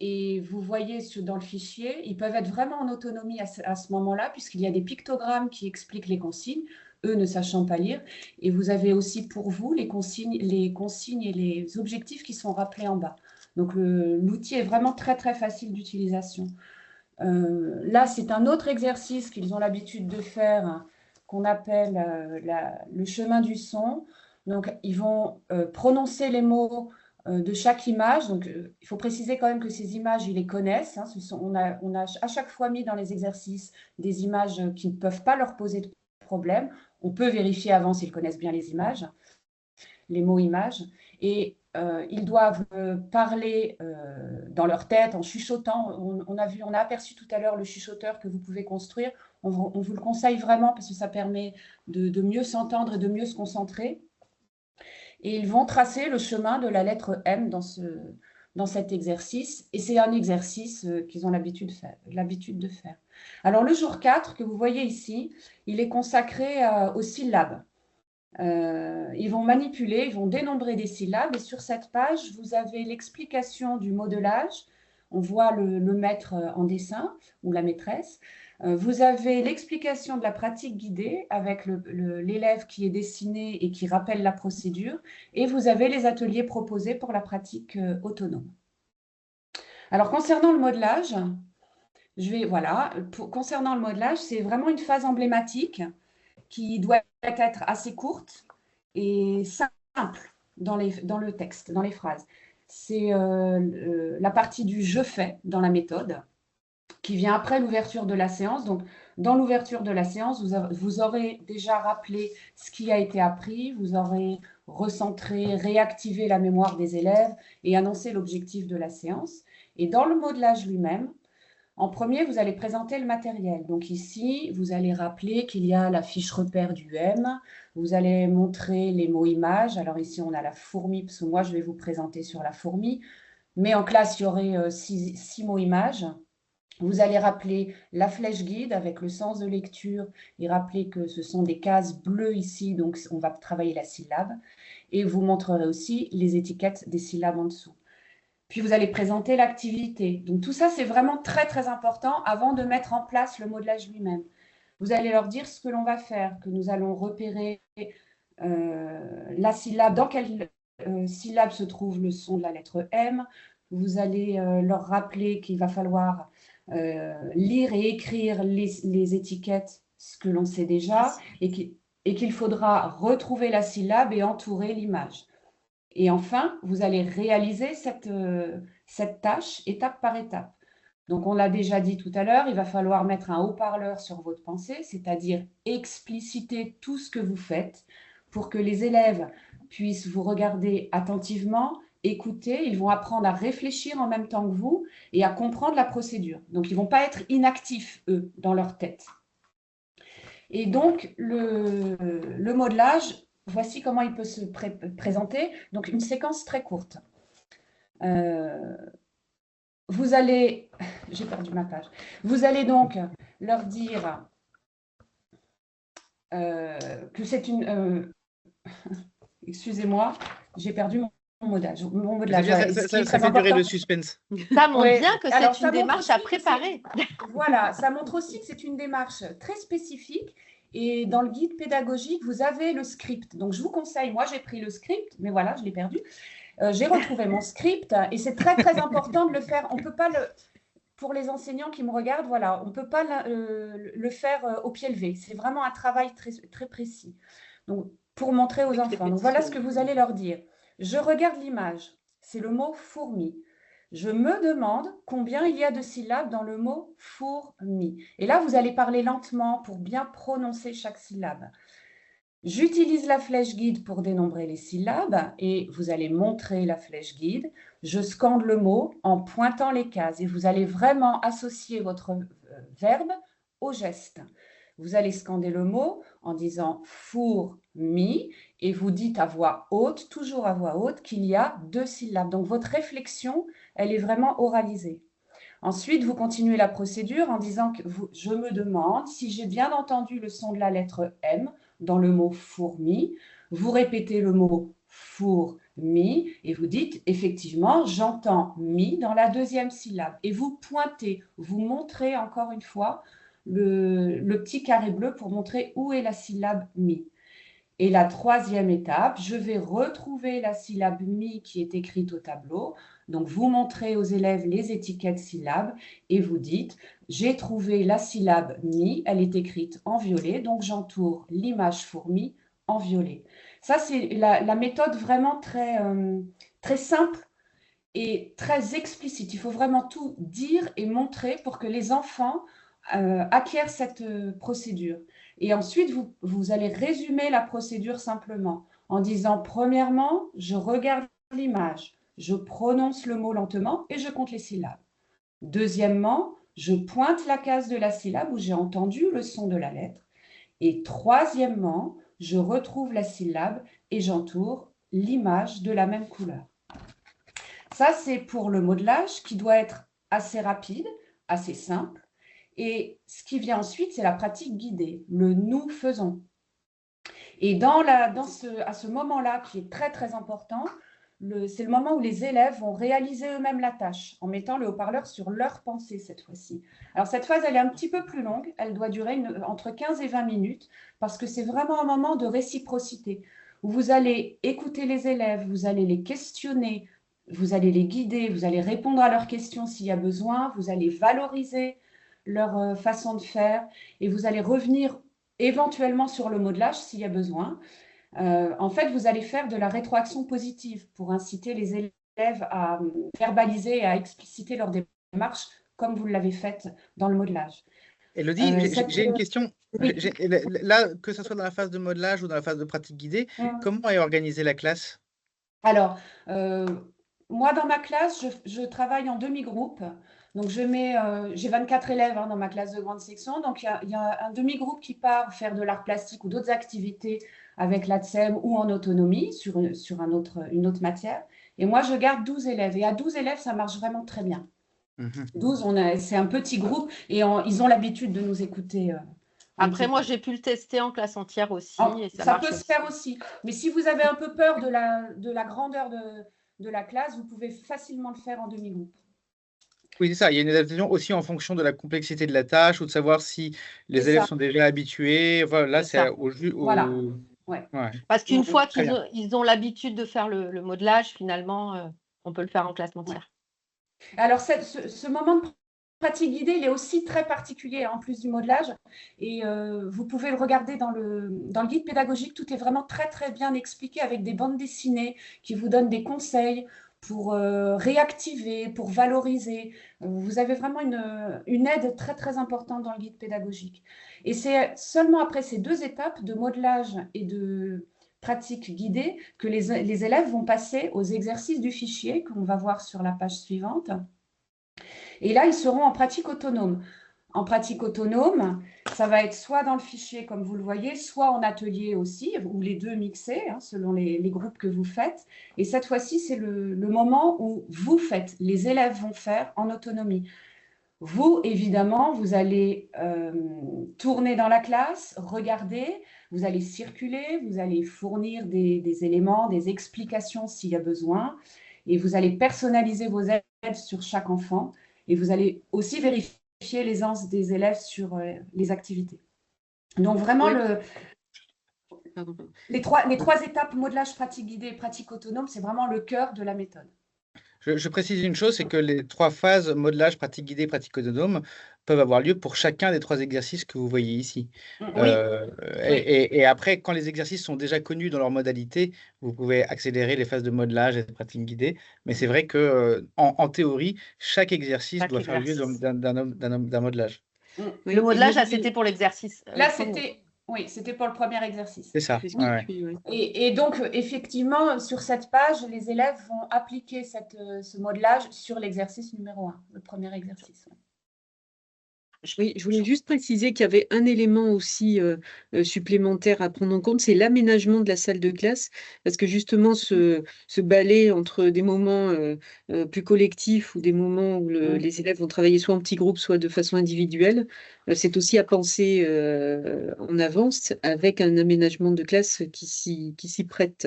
Et vous voyez dans le fichier, ils peuvent être vraiment en autonomie à ce moment-là, puisqu'il y a des pictogrammes qui expliquent les consignes, eux ne sachant pas lire. Et vous avez aussi pour vous les consignes et les objectifs qui sont rappelés en bas. Donc l'outil est vraiment très très facile d'utilisation. Là, c'est un autre exercice qu'ils ont l'habitude de faire, qu'on appelle le chemin du son. Donc, ils vont prononcer les mots de chaque image. Donc, il faut préciser quand même que ces images, ils les connaissent, hein. On a à chaque fois mis dans les exercices des images qui ne peuvent pas leur poser de problème. On peut vérifier avant s'ils connaissent bien les images, les mots images. Et ils doivent parler dans leur tête en chuchotant. On a aperçu tout à l'heure le chuchoteur que vous pouvez construire. On vous le conseille vraiment parce que ça permet de mieux s'entendre et de mieux se concentrer. Et ils vont tracer le chemin de la lettre M dans cet exercice. Et c'est un exercice qu'ils ont l'habitude de faire. Alors, le jour 4 que vous voyez ici, il est consacré aux syllabes. Ils vont manipuler, ils vont dénombrer des syllabes. Et sur cette page, vous avez l'explication du modelage. On voit le maître en dessin ou la maîtresse. Vous avez l'explication de la pratique guidée avec l'élève qui est dessiné et qui rappelle la procédure. Et vous avez les ateliers proposés pour la pratique autonome. Alors, concernant le modelage, concernant le modelage, c'est vraiment une phase emblématique qui doit être assez courte et simple dans le texte, dans les phrases. C'est la partie du « je fais » dans la méthode qui vient après l'ouverture de la séance. Donc, dans l'ouverture de la séance, vous aurez déjà rappelé ce qui a été appris, vous aurez recentré, réactivé la mémoire des élèves et annoncé l'objectif de la séance. Et dans le modelage lui-même, en premier, vous allez présenter le matériel. Donc ici, vous allez rappeler qu'il y a la fiche repère du M. Vous allez montrer les mots images. Alors ici, on a la fourmi, parce que moi, je vais vous présenter sur la fourmi. Mais en classe, il y aurait 6 mots images. Vous allez rappeler la flèche guide avec le sens de lecture et rappeler que ce sont des cases bleues ici, donc on va travailler la syllabe. Et vous montrerez aussi les étiquettes des syllabes en dessous. Puis vous allez présenter l'activité. Donc tout ça, c'est vraiment très, très important avant de mettre en place le modelage lui-même. Vous allez leur dire ce que l'on va faire, que nous allons repérer la syllabe, dans quelle syllabe se trouve le son de la lettre M. Vous allez leur rappeler qu'il va falloir lire et écrire les étiquettes, ce que l'on sait déjà, et qu'il faudra retrouver la syllabe et entourer l'image. Et enfin, vous allez réaliser cette tâche étape par étape. Donc, on l'a déjà dit tout à l'heure, il va falloir mettre un haut-parleur sur votre pensée, c'est-à-dire expliciter tout ce que vous faites pour que les élèves puissent vous regarder attentivement, écouter. Ils vont apprendre à réfléchir en même temps que vous et à comprendre la procédure. Donc, ils ne vont pas être inactifs, eux, dans leur tête. Et donc, le modelage, voici comment il peut se présenter. Donc, une séquence très courte. Vous allez, j'ai perdu ma page, vous allez donc leur dire que c'est une, excusez-moi, j'ai perdu mon modelage. Ça fait durer le suspense. Ça montre bien que Alors, c'est une démarche à préparer. Voilà, ça montre aussi que c'est une démarche très spécifique. Et dans le guide pédagogique, vous avez le script. Donc, je vous conseille, moi j'ai pris le script, mais voilà, je l'ai perdu. J'ai retrouvé mon script et c'est très, très important de le faire. On ne peut pas pour les enseignants qui me regardent, voilà, on ne peut pas le faire au pied levé. C'est vraiment un travail très, très précis. Donc, pour montrer aux enfants. Donc, voilà ce que vous allez leur dire. Je regarde l'image. C'est le mot fourmi. Je me demande combien il y a de syllabes dans le mot fourmi. Et là, vous allez parler lentement pour bien prononcer chaque syllabe. J'utilise la flèche guide pour dénombrer les syllabes et vous allez montrer la flèche guide. Je scande le mot en pointant les cases et vous allez vraiment associer votre verbe au geste. Vous allez scander le mot en disant fourmi et vous dites à voix haute, toujours à voix haute, qu'il y a 2 syllabes. Donc votre réflexion, elle est vraiment oralisée. Ensuite, vous continuez la procédure en disant que je me demande si j'ai bien entendu le son de la lettre M dans le mot fourmi. Vous répétez le mot fourmi et vous dites effectivement, j'entends mi dans la 2e syllabe. Et vous pointez, vous montrez encore une fois le petit carré bleu pour montrer où est la syllabe mi. Et la 3e étape, je vais retrouver la syllabe mi qui est écrite au tableau. Donc, vous montrez aux élèves les étiquettes syllabes et vous dites, j'ai trouvé la syllabe mi, elle est écrite en violet, donc j'entoure l'image fourmi en violet. Ça, c'est la méthode vraiment très, très simple et très explicite. Il faut vraiment tout dire et montrer pour que les enfants acquièrent cette procédure. Et ensuite, vous allez résumer la procédure simplement en disant, premièrement, je regarde l'image, je prononce le mot lentement et je compte les syllabes. Deuxièmement, je pointe la case de la syllabe où j'ai entendu le son de la lettre. Et troisièmement, je retrouve la syllabe et j'entoure l'image de la même couleur. Ça, c'est pour le modelage qui doit être assez rapide, assez simple. Et ce qui vient ensuite, c'est la pratique guidée, le « nous faisons ». Et à ce moment-là, qui est très, très important, c'est le moment où les élèves vont réaliser eux-mêmes la tâche, en mettant le haut-parleur sur leur pensée cette fois-ci. Alors, cette phase, elle est un petit peu plus longue, elle doit durer entre 15 et 20 minutes, parce que c'est vraiment un moment de réciprocité, où vous allez écouter les élèves, vous allez les questionner, vous allez les guider, vous allez répondre à leurs questions s'il y a besoin, vous allez valoriser leur façon de faire et vous allez revenir éventuellement sur le modelage s'il y a besoin. En fait, vous allez faire de la rétroaction positive pour inciter les élèves à verbaliser et à expliciter leur démarche comme vous l'avez fait dans le modelage. Élodie, j'ai une question. Oui. Là, que ce soit dans la phase de modelage ou dans la phase de pratique guidée, comment est organisée la classe? Alors, moi, dans ma classe, je travaille en demi-groupe. Donc, j'ai 24 élèves dans ma classe de grande section. Donc, il y a un demi-groupe qui part faire de l'art plastique ou d'autres activités avec l'ATSEM ou en autonomie sur une autre matière. Et moi, je garde 12 élèves. Et à 12 élèves, ça marche vraiment très bien. 12, c'est un petit groupe et ils ont l'habitude de nous écouter. Après, moi, j'ai pu le tester en classe entière aussi. Et ça peut se faire aussi. Mais si vous avez un peu peur de la grandeur de la classe, vous pouvez facilement le faire en demi-groupe. Oui, c'est ça. Il y a une adaptation aussi en fonction de la complexité de la tâche ou de savoir si les C'est élèves ça, sont déjà habitués. Voilà, là, C'est c'est ça. voilà. Ouais. Ouais, Parce qu'une fois très bien. ils ont l'habitude de faire le modelage, finalement, on peut le faire en classe Ouais. entière. Alors, ce moment de pratique guidée, il est aussi très particulier, en plus du modelage. Et vous pouvez le regarder dans le guide pédagogique. Tout est vraiment très, très bien expliqué avec des bandes dessinées qui vous donnent des conseils pour réactiver, pour valoriser. Vous avez vraiment une aide très, très importante dans le guide pédagogique. Et c'est seulement après ces 2 étapes de modelage et de pratique guidée que les élèves vont passer aux exercices du fichier qu'on va voir sur la page suivante. Et là, ils seront en pratique autonome. En pratique autonome, ça va être soit dans le fichier, comme vous le voyez, soit en atelier aussi, ou les deux mixés, hein, selon les groupes que vous faites. Et cette fois-ci, c'est le moment où vous faites, les élèves vont faire en autonomie. Vous, évidemment, vous allez tourner dans la classe, regarder, vous allez circuler, vous allez fournir des éléments, des explications s'il y a besoin, et vous allez personnaliser vos aides sur chaque enfant, et vous allez aussi vérifier l'aisance des élèves sur les activités. Donc vraiment, les trois étapes, modelage, pratique guidée et pratique autonome, c'est vraiment le cœur de la méthode. Je précise une chose, c'est que les 3 phases, modelage, pratique guidée, pratique autonome, peuvent avoir lieu pour chacun des 3 exercices que vous voyez ici. Oui, Et après, quand les exercices sont déjà connus dans leur modalité, vous pouvez accélérer les phases de modelage et de pratique guidée. Mais c'est vrai que, en théorie, chaque exercice chaque doit faire lieu exercice. d'un modelage. Le modelage, c'était pour l'exercice. Là, premier. c'était pour le premier exercice. C'est ça. C'est ce Ouais, qui ouais. suit, ouais. Et donc, effectivement, sur cette page, les élèves vont appliquer ce modelage sur l'exercice numéro 1, le premier exercice. Oui, je voulais juste préciser qu'il y avait un élément aussi supplémentaire à prendre en compte, c'est l'aménagement de la salle de classe, parce que justement ce balai entre des moments plus collectifs ou des moments où les élèves vont travailler soit en petits groupes, soit de façon individuelle, c'est aussi à penser en avance avec un aménagement de classe qui s'y prête.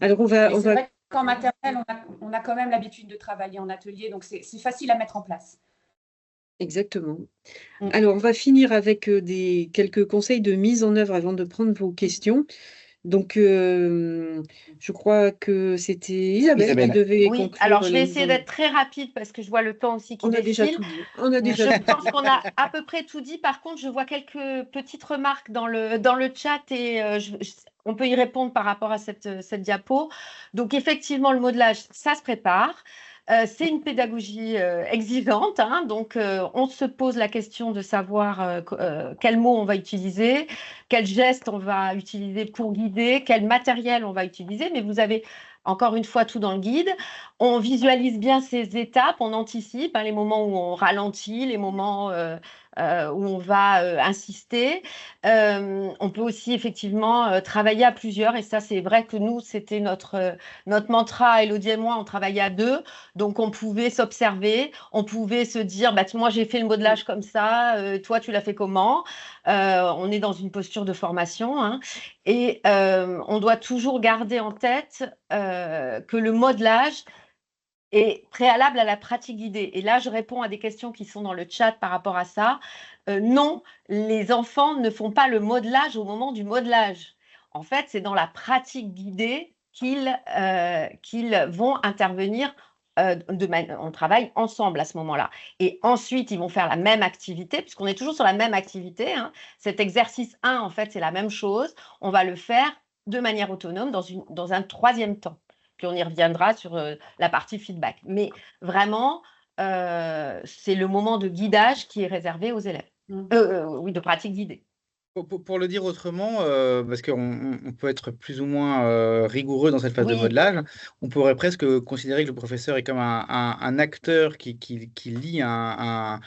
Alors Et c'est vrai qu'en maternelle, on a quand même l'habitude de travailler en atelier, donc c'est facile à mettre en place. Exactement. Alors, on va finir avec quelques conseils de mise en œuvre avant de prendre vos questions. Donc, je crois que c'était Isabelle qui devait Oui, conclure alors je vais la essayer mise en œuvre. d'être très rapide parce que je vois le temps aussi qui On a déjà défile. tout dit. On a Mais déjà je tout pense dit. qu'on a à peu près tout dit. Par contre, je vois quelques petites remarques dans le chat et on peut y répondre par rapport à cette diapo. Donc, effectivement, le modelage, ça se prépare. C'est une pédagogie exigeante, hein, donc on se pose la question de savoir quels mots on va utiliser, quels gestes on va utiliser pour guider, quel matériel on va utiliser, mais vous avez encore une fois tout dans le guide. On visualise bien ces étapes, on anticipe hein, les moments où on ralentit, les moments où on va insister. On peut aussi effectivement travailler à plusieurs et ça c'est vrai que nous c'était notre mantra, Elodie et moi on travaillait à 2, donc on pouvait s'observer, on pouvait se dire bah, moi j'ai fait le modelage comme ça, toi tu l'as fait comment, on est dans une posture de formation hein, et on doit toujours garder en tête que le modelage est préalable à la pratique guidée. Et là, je réponds à des questions qui sont dans le chat par rapport à ça. Non, les enfants ne font pas le modelage au moment du modelage. En fait, c'est dans la pratique guidée qu'ils vont intervenir. On travaille ensemble à ce moment-là. Et ensuite, ils vont faire la même activité, puisqu'on est toujours sur la même activité. Hein. Cet exercice 1, en fait, c'est la même chose. On va le faire de manière autonome dans un 3e temps. Puis on y reviendra sur la partie feedback. Mais vraiment, c'est le moment de guidage qui est réservé aux élèves. Oui, de pratique guidée. Pour le dire autrement, parce qu'on peut être plus ou moins rigoureux dans cette phase de Oui. modelage, on pourrait presque considérer que le professeur est comme un acteur qui lit un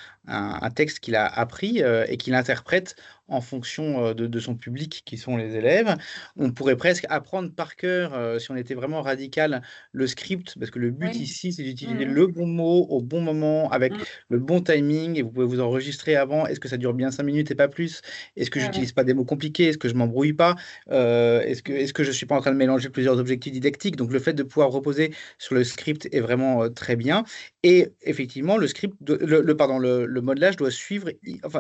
texte qu'il a appris et qui l'interprète en fonction de son public, qui sont les élèves. On pourrait presque apprendre par cœur, si on était vraiment radical, le script, parce que le but Oui. ici, c'est d'utiliser Mhm. le bon mot au bon moment, avec Mhm. le bon timing, et vous pouvez vous enregistrer avant. Est-ce que ça dure bien 5 minutes et pas plus? Est-ce que Ouais, j'utilise ouais. pas des mots compliqués? Est-ce que je m'embrouille pas? Est-ce que je suis pas en train de mélanger plusieurs objectifs didactiques? Donc le fait de pouvoir reposer sur le script est vraiment très bien. Et effectivement, le script, le modelage doit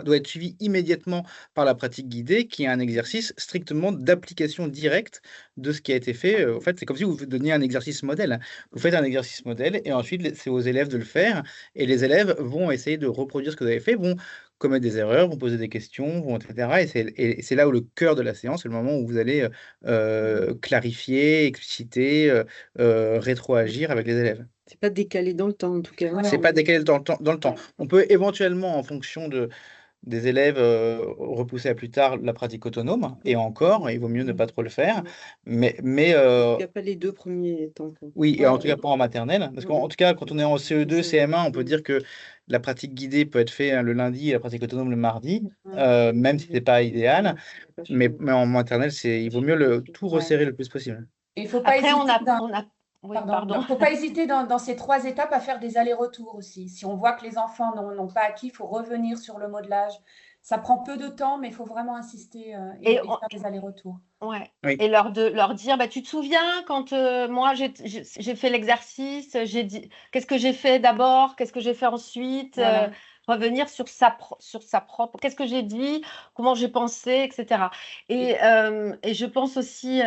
doit être suivi immédiatement par la pratique guidée, qui est un exercice strictement d'application directe de ce qui a été fait. En fait, c'est comme si vous vous donniez un exercice modèle. Vous faites un exercice modèle et ensuite, c'est aux élèves de le faire. Et les élèves vont essayer de reproduire ce que vous avez fait, vont commettre des erreurs, vont poser des questions, etc. Et c'est là où le cœur de la séance, c'est le moment où vous allez clarifier, expliciter, rétroagir avec les élèves. C'est pas décalé dans le temps, en tout cas. Ouais, C'est ouais. pas décalé dans le temps. Ouais. On peut éventuellement, en fonction des élèves, repousser à plus tard la pratique autonome. Et encore, il vaut mieux ne pas trop le faire. Mais Il n'y a pas les 2 premiers temps, quoi. oui, et Ouais. en tout cas pas en maternelle. Parce qu'en tout cas, quand on est en CE2, CM1, on peut dire que la pratique guidée peut être faite le lundi et la pratique autonome le mardi, même si c'est pas idéal. Mais en maternelle, il vaut mieux tout Ouais. resserrer le plus possible. Il faut pas Après, hésiter oui, Pardon. pardon. Faut pas hésiter dans ces 3 étapes à faire des allers-retours aussi. Si on voit que les enfants n'ont pas acquis, il faut revenir sur le modelage. Ça prend peu de temps, mais il faut vraiment insister et faire des allers-retours. Ouais. Oui. Et leur dire, bah, tu te souviens quand moi j'ai fait l'exercice, j'ai dit qu'est-ce que j'ai fait d'abord, qu'est-ce que j'ai fait ensuite, Voilà. revenir sur sa propre, qu'est-ce que j'ai dit, comment j'ai pensé, etc. Et je pense aussi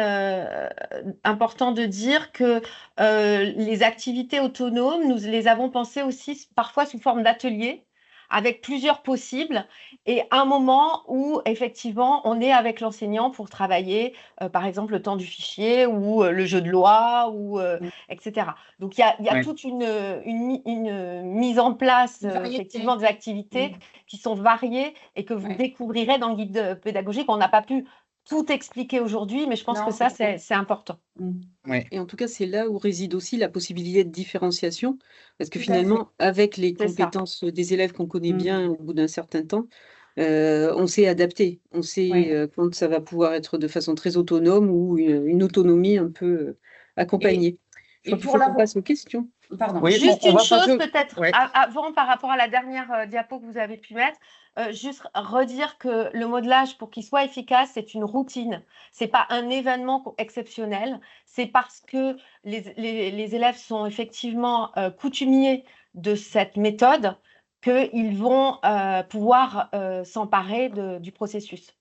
important de dire que les activités autonomes, nous les avons pensées aussi parfois sous forme d'ateliers, avec plusieurs possibles, et un moment où effectivement on est avec l'enseignant pour travailler, par exemple le temps du fichier ou le jeu de loi, ou etc. Donc il y a Ouais. toute une mise en place Une variété. effectivement des activités qui sont variées et que vous découvrirez dans le guide pédagogique. On n'a pas pu tout expliquer aujourd'hui, mais je pense que ça c'est important. Ouais. Et en tout cas, c'est là où réside aussi la possibilité de différenciation, parce que Tout à finalement, avec les C'est ça. compétences des élèves qu'on connaît bien au bout d'un certain temps, on sait adapter. On sait quand ça va pouvoir être de façon très autonome ou une autonomie un peu accompagnée. Je crois qu'il faut qu'on passe aux questions. Pardon. Oui, Juste on une va chose passer peut-être ouais. avant par rapport à la dernière diapo que vous avez pu mettre, juste redire que le modelage, pour qu'il soit efficace, c'est une routine. C'est pas un événement exceptionnel. C'est parce que les élèves sont effectivement coutumiers de cette méthode qu'ils vont pouvoir s'emparer du processus.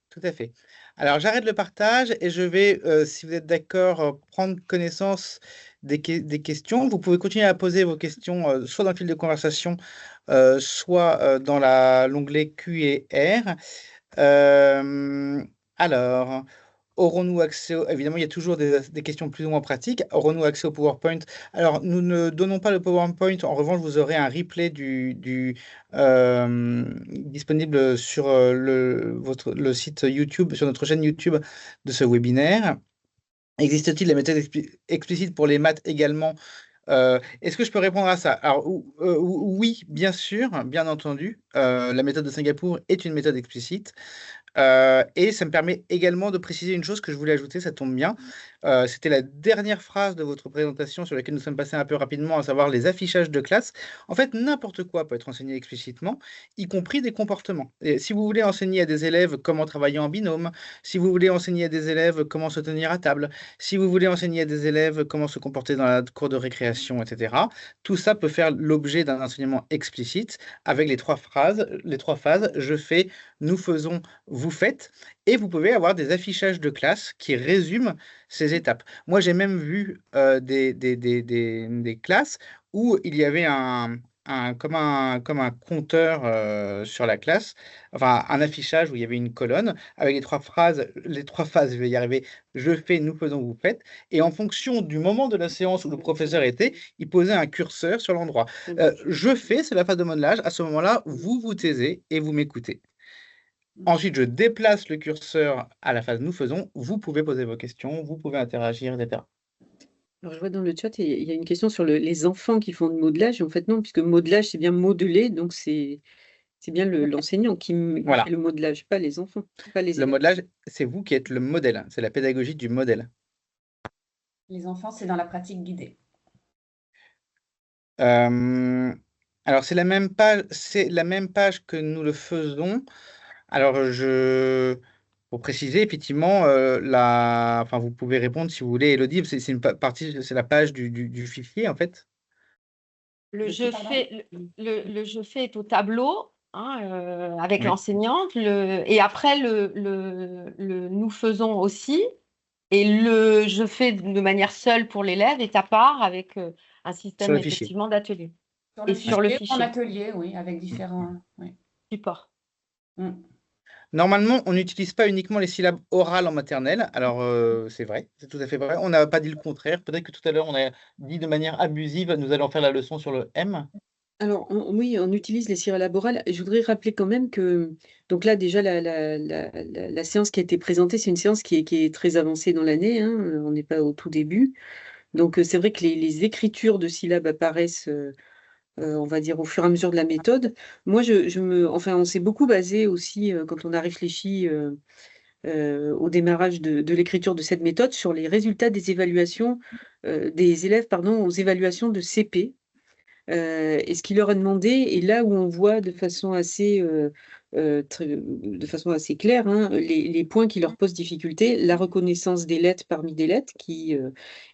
Tout à fait. Alors, j'arrête le partage et je vais, si vous êtes d'accord, prendre connaissance des questions. Vous pouvez continuer à poser vos questions, soit dans le fil de conversation, soit dans l'onglet Q et R. Alors, aurons-nous accès évidemment, il y a toujours des questions plus ou moins pratiques. Aurons-nous accès au PowerPoint? Alors, nous ne donnons pas le PowerPoint. En revanche, vous aurez un replay disponible sur le site YouTube, sur notre chaîne YouTube de ce webinaire. Existe-t-il des méthodes explicites pour les maths également? Est-ce que je peux répondre à ça? Alors, oui, bien sûr, bien entendu. La méthode de Singapour est une méthode explicite. Et ça me permet également de préciser une chose que je voulais ajouter, ça tombe bien. C'était la dernière phrase de votre présentation sur laquelle nous sommes passés un peu rapidement, à savoir les affichages de classe. En fait, n'importe quoi peut être enseigné explicitement, y compris des comportements. Et si vous voulez enseigner à des élèves comment travailler en binôme, si vous voulez enseigner à des élèves comment se tenir à table, si vous voulez enseigner à des élèves comment se comporter dans la cour de récréation, etc., tout ça peut faire l'objet d'un enseignement explicite avec les 3 phases, je fais, nous faisons, vous faites, et vous pouvez avoir des affichages de classe qui résument ces étapes. Moi, j'ai même vu des classes où il y avait comme un compteur sur la classe, enfin un affichage où il y avait une colonne avec les trois phases, je vais y arriver, je fais, nous faisons, vous faites, et en fonction du moment de la séance où le professeur était, il posait un curseur sur l'endroit. Je fais, c'est la phase de modelage, à ce moment-là, vous vous taisez et vous m'écoutez. Ensuite, je déplace le curseur à la phase nous faisons. Vous pouvez poser vos questions, vous pouvez interagir, etc. Alors, je vois dans le chat, il y a une question sur les enfants qui font du modelage. En fait, non, puisque modelage, c'est bien modeler, donc c'est C'est bien l'enseignant qui Voilà. fait le modelage, pas les enfants, pas les Le élèves. modelage, c'est vous qui êtes le modèle. C'est la pédagogie du modèle. Les enfants, c'est dans la pratique guidée. Euh, alors, c'est la même page que nous le faisons. Alors, pour préciser, effectivement, enfin, vous pouvez répondre si vous voulez, Élodie, c'est une partie, c'est la page du fichier, en fait. Le De je qui, pardon? fais, le je fais est au tableau, hein, avec Oui. l'enseignante, et après le nous faisons aussi, et le je fais de manière seule pour l'élève est à part avec un Sur système le fichier. effectivement d'atelier Sur et le sur le fichier, en fichier atelier, oui, avec différents. Oui. support. Mm. Normalement, on n'utilise pas uniquement les syllabes orales en maternelle. Alors, c'est vrai, c'est tout à fait vrai. On n'a pas dit le contraire. Peut-être que tout à l'heure, on a dit de manière abusive, nous allons faire la leçon sur le M. Alors, oui, on utilise les syllabes orales. Je voudrais rappeler quand même que, donc là, déjà, la séance qui a été présentée, c'est une séance qui est très avancée dans l'année, hein, on n'est pas au tout début. Donc, c'est vrai que les écritures de syllabes apparaissent, on va dire, au fur et à mesure de la méthode. Moi, enfin, on s'est beaucoup basé aussi, quand on a réfléchi au démarrage de l'écriture de cette méthode, sur les résultats des évaluations, des élèves, pardon, aux évaluations de CP. Et ce qu'il leur a demandé, et là où on voit de façon assez claire, hein, les points qui leur posent difficulté, la reconnaissance des lettres parmi des lettres,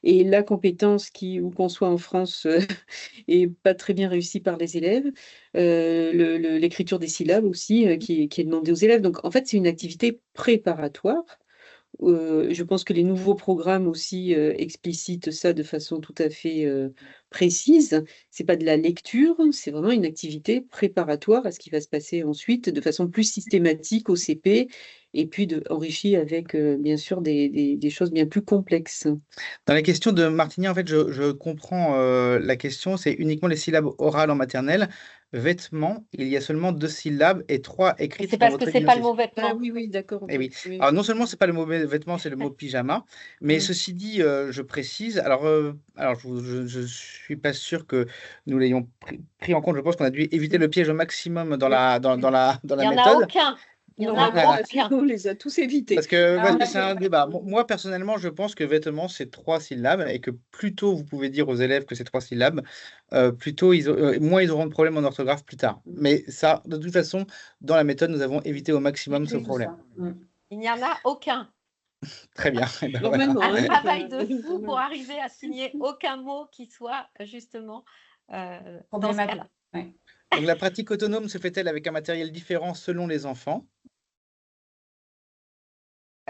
et la compétence qui, où qu'on soit en France, est pas très bien réussie par les élèves, l'écriture des syllabes aussi, qui est demandée aux élèves. Donc en fait, c'est une activité préparatoire. Je pense que les nouveaux programmes aussi explicitent ça de façon tout à fait précise. C'est pas de la lecture, c'est vraiment une activité préparatoire à ce qui va se passer ensuite de façon plus systématique au CP et puis enrichie avec bien sûr des choses bien plus complexes. Dans la question de Martigny, en fait, je comprends la question. C'est uniquement les syllabes orales en maternelle. Vêtements, il y a seulement 2 syllabes et 3 Et écrites c'est dans parce que votre c'est pas le énoncé. mot Ah vêtement. oui, oui, d'accord. Eh oui. Oui. Alors, non seulement c'est pas le mot vêtement, c'est le mot pyjama, mais Mm. ceci dit, je précise. Alors je suis pas sûr que nous l'ayons pris en compte. Je pense qu'on a dû éviter le piège au maximum dans Oui. dans Il la n'y en a méthode. aucun. Il n'y en Non, a Voilà. aucun. on les a tous évités. Parce que Alors, on a c'est un fait- débat. Moi, personnellement, je pense que vêtements, c'est 3 syllabes et que plus tôt vous pouvez dire aux élèves que c'est 3 syllabes, plus tôt moins ils auront de problèmes en orthographe plus tard. Mais ça, de toute façon, dans la méthode, nous avons évité au maximum ce éviter tout problème. ça. Mm. Il n'y en a aucun. Très bien. Eh ben, voilà. Normalement, Un hein, travail de enfin, fou pour arriver à signer aucun mot qui soit justement dans ce Problématique. cas-là. Ouais. Donc la pratique autonome se fait-elle avec un matériel différent selon les enfants?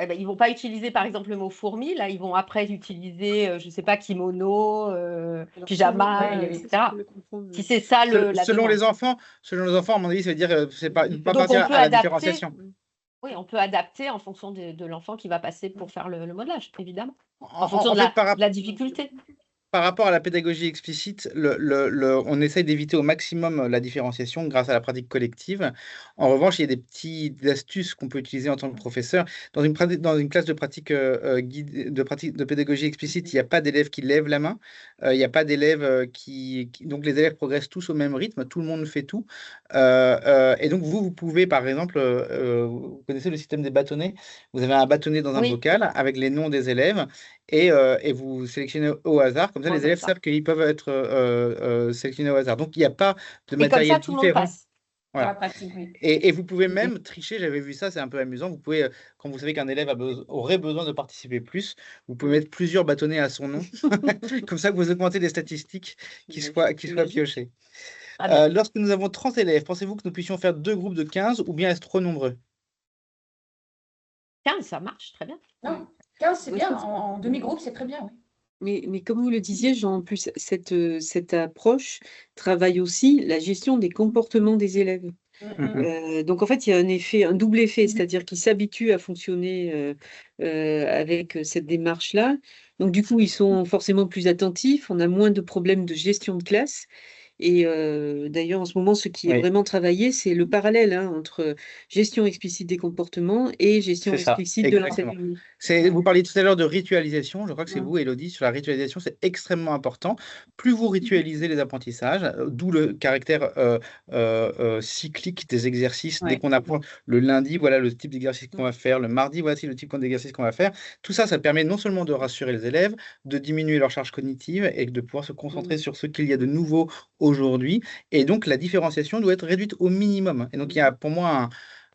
Eh ben, ils vont pas utiliser par exemple le mot fourmi, là ils vont après utiliser, je ne sais pas, kimono, alors, pyjama, oui, etc. ça, je peux le comprendre, Si c'est ça la Selon demande. les enfants, à mon avis, ça veut dire c'est pas Donc partir on peut à la adapter. différenciation. Oui, on peut adapter en fonction de l'enfant qui va passer pour faire le modelage, évidemment, en En, fonction en de fait, de la difficulté. par rapport à la pédagogie explicite, on essaye d'éviter au maximum la différenciation grâce à la pratique collective. En revanche, il y a des petites astuces qu'on peut utiliser en tant que professeur. Dans une classe de pratique, de pédagogie explicite, il n'y a pas d'élèves qui lèvent la main. Il n'y a pas d'élèves donc les élèves progressent tous au même rythme, tout le monde fait tout. Et donc vous pouvez, par exemple, vous connaissez le système des bâtonnets. Vous avez un bâtonnet dans un Oui, bocal avec les noms des élèves et vous sélectionnez au hasard. Comme ça, les comme élèves ça. savent qu'ils peuvent être sélectionnés au hasard. Donc, il n'y a pas de Et comme ça, matériel tout le monde différent. passe. Pour la Voilà. pratique, oui. Et vous pouvez même tricher, j'avais vu ça, c'est un peu amusant. Vous pouvez, quand vous savez qu'un élève aurait besoin de participer plus, vous pouvez mettre plusieurs bâtonnets à son nom. Comme ça, que vous augmentez les statistiques qui soient piochées. Ah bien. Lorsque nous avons 30 élèves, pensez-vous que nous puissions faire 2 groupes de 15 ou bien est-ce trop nombreux? 15, ça marche très bien. Non, 15, c'est Moi, bien. je pense- En demi-groupe, c'est très bien. Oui. Mais comme vous le disiez, Jean, en plus, cette approche travaille aussi la gestion des comportements des élèves. Donc en fait, il y a un double effet, c'est-à-dire qu'ils s'habituent à fonctionner avec cette démarche-là. Donc du coup, ils sont forcément plus attentifs, on a moins de problèmes de gestion de classe. Et d'ailleurs, en ce moment, ce qui est Oui, vraiment travaillé, c'est le parallèle entre gestion explicite des comportements et gestion c'est ça, explicite de exactement. l'enseignement. Vous parliez tout à l'heure de ritualisation, je crois que c'est Mm. vous, Elodie, sur la ritualisation, c'est extrêmement important. Plus vous ritualisez les apprentissages, d'où le caractère cyclique des exercices. Dès Ouais. qu'on apprend le lundi, voilà le type d'exercice qu'on va faire, le mardi, voici le type d'exercice qu'on va faire. Tout ça, ça permet non seulement de rassurer les élèves, de diminuer leur charge cognitive et de pouvoir se concentrer sur ce qu'il y a de nouveau aujourd'hui. Et donc, la différenciation doit être réduite au minimum. Et donc, il y a pour moi un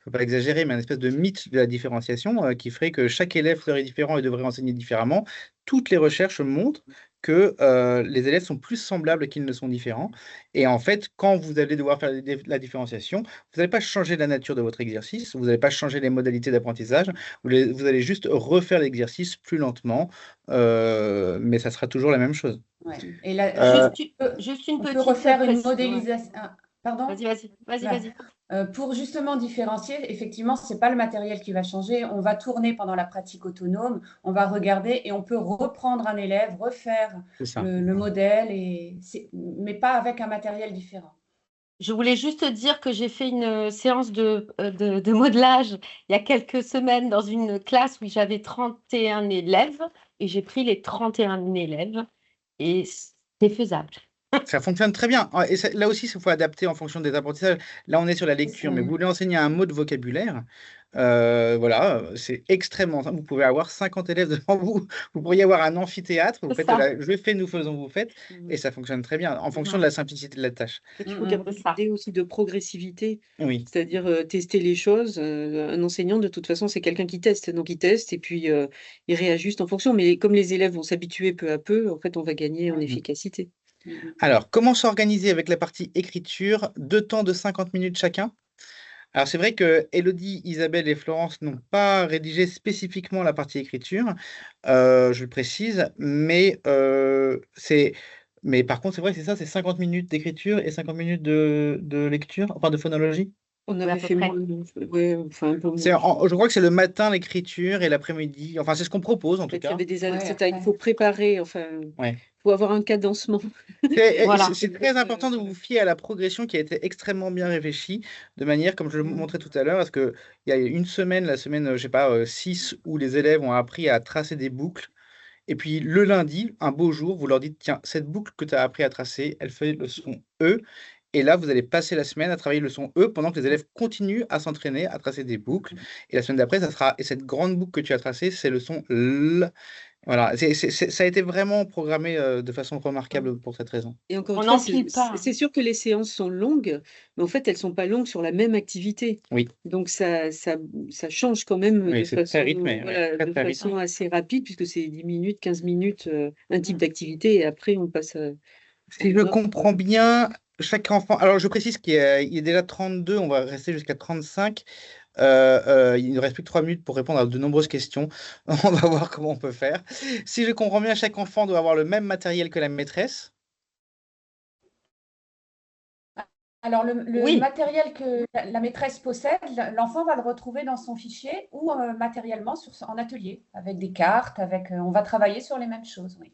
ne faut pas exagérer, mais un espèce de mythe de la différenciation qui ferait que chaque élève serait différent et devrait enseigner différemment. Toutes les recherches montrent que les élèves sont plus semblables qu'ils ne sont différents. Et en fait, quand vous allez devoir faire la différenciation, vous n'allez pas changer la nature de votre exercice, vous n'allez pas changer les modalités d'apprentissage, vous allez juste refaire l'exercice plus lentement, mais ça sera toujours la même chose. Ouais. Et là, Euh, Juste une on peut petite refaire une précision. modélisation. Pardon? Vas-y. Voilà. Pour justement différencier, effectivement, ce n'est pas le matériel qui va changer. On va tourner pendant la pratique autonome, on va regarder et on peut reprendre un élève, refaire c'est ça. le modèle, mais pas avec un matériel différent. Je voulais juste dire que j'ai fait une séance de modelage il y a quelques semaines dans une classe où j'avais 31 élèves et j'ai pris les 31 élèves et c'est faisable. Ça fonctionne très bien. Et là aussi, il faut adapter en fonction des apprentissages. Là, on est sur la lecture, mais vous voulez enseigner un mot de vocabulaire. Voilà, c'est extrêmement simple. Vous pouvez avoir 50 élèves devant vous. Vous pourriez avoir un amphithéâtre. Vous C'est faites ça. je fais, nous faisons, vous faites. Et ça fonctionne très bien en fonction de la simplicité de la tâche. Il faut Mm, garder c'est ça. l'idée aussi de progressivité, Oui, c'est-à-dire tester les choses. Un enseignant, de toute façon, c'est quelqu'un qui teste. Donc, il teste et puis il réajuste en fonction. Mais comme les élèves vont s'habituer peu à peu, en fait, on va gagner en Ouais. efficacité. Alors, comment s'organiser avec la partie écriture? 2 temps de 50 minutes chacun. Alors, c'est vrai que Elodie, Isabelle et Florence n'ont pas rédigé spécifiquement la partie écriture, je le précise, mais par contre, c'est vrai que c'est ça, c'est 50 minutes d'écriture et 50 minutes de lecture, enfin de phonologie. On Oui, à avait peu fait près. moins, ouais, enfin un peu moins. Je crois que c'est le matin l'écriture et l'après-midi, enfin c'est ce qu'on propose en En tout fait, il y cas. avait des Ouais, il faut préparer, enfin, il Ouais. faut avoir un cadencement. Voilà. C'est très important de vous fier à la progression qui a été extrêmement bien réfléchie, de manière, comme je le montrais tout à l'heure, parce qu'il y a une semaine, la semaine, je sais pas, 6, où les élèves ont appris à tracer des boucles. Et puis le lundi, un beau jour, vous leur dites, tiens, cette boucle que tu as appris à tracer, elle fait le son E. Et là, vous allez passer la semaine à travailler le son E pendant que les élèves continuent à s'entraîner à tracer des boucles. Et la semaine d'après, et cette grande boucle que tu as tracée, c'est le son L. Voilà, ça a été vraiment programmé de façon remarquable pour cette raison. Et encore On une fois, n'empile pas. c'est sûr que les séances sont longues, mais en fait, elles sont pas longues sur la même activité. Oui, Donc, ça change quand même oui, de c'est très façon, rythmé, oui, voilà, très, de très rythmé. façon assez rapide, puisque c'est 10 minutes, 15 minutes, un type Mm. d'activité, et après, on passe à Si je une autre. comprends bien, chaque enfant. Alors, je précise qu'il est déjà 32, on va rester jusqu'à 35. Il ne reste plus que 3 minutes pour répondre à de nombreuses questions. On va voir comment on peut faire. Si je comprends bien, chaque enfant doit avoir le même matériel que la maîtresse. Alors, le Oui, matériel que la maîtresse possède, l'enfant va le retrouver dans son fichier ou matériellement en atelier, avec des cartes, on va travailler sur les mêmes choses, oui.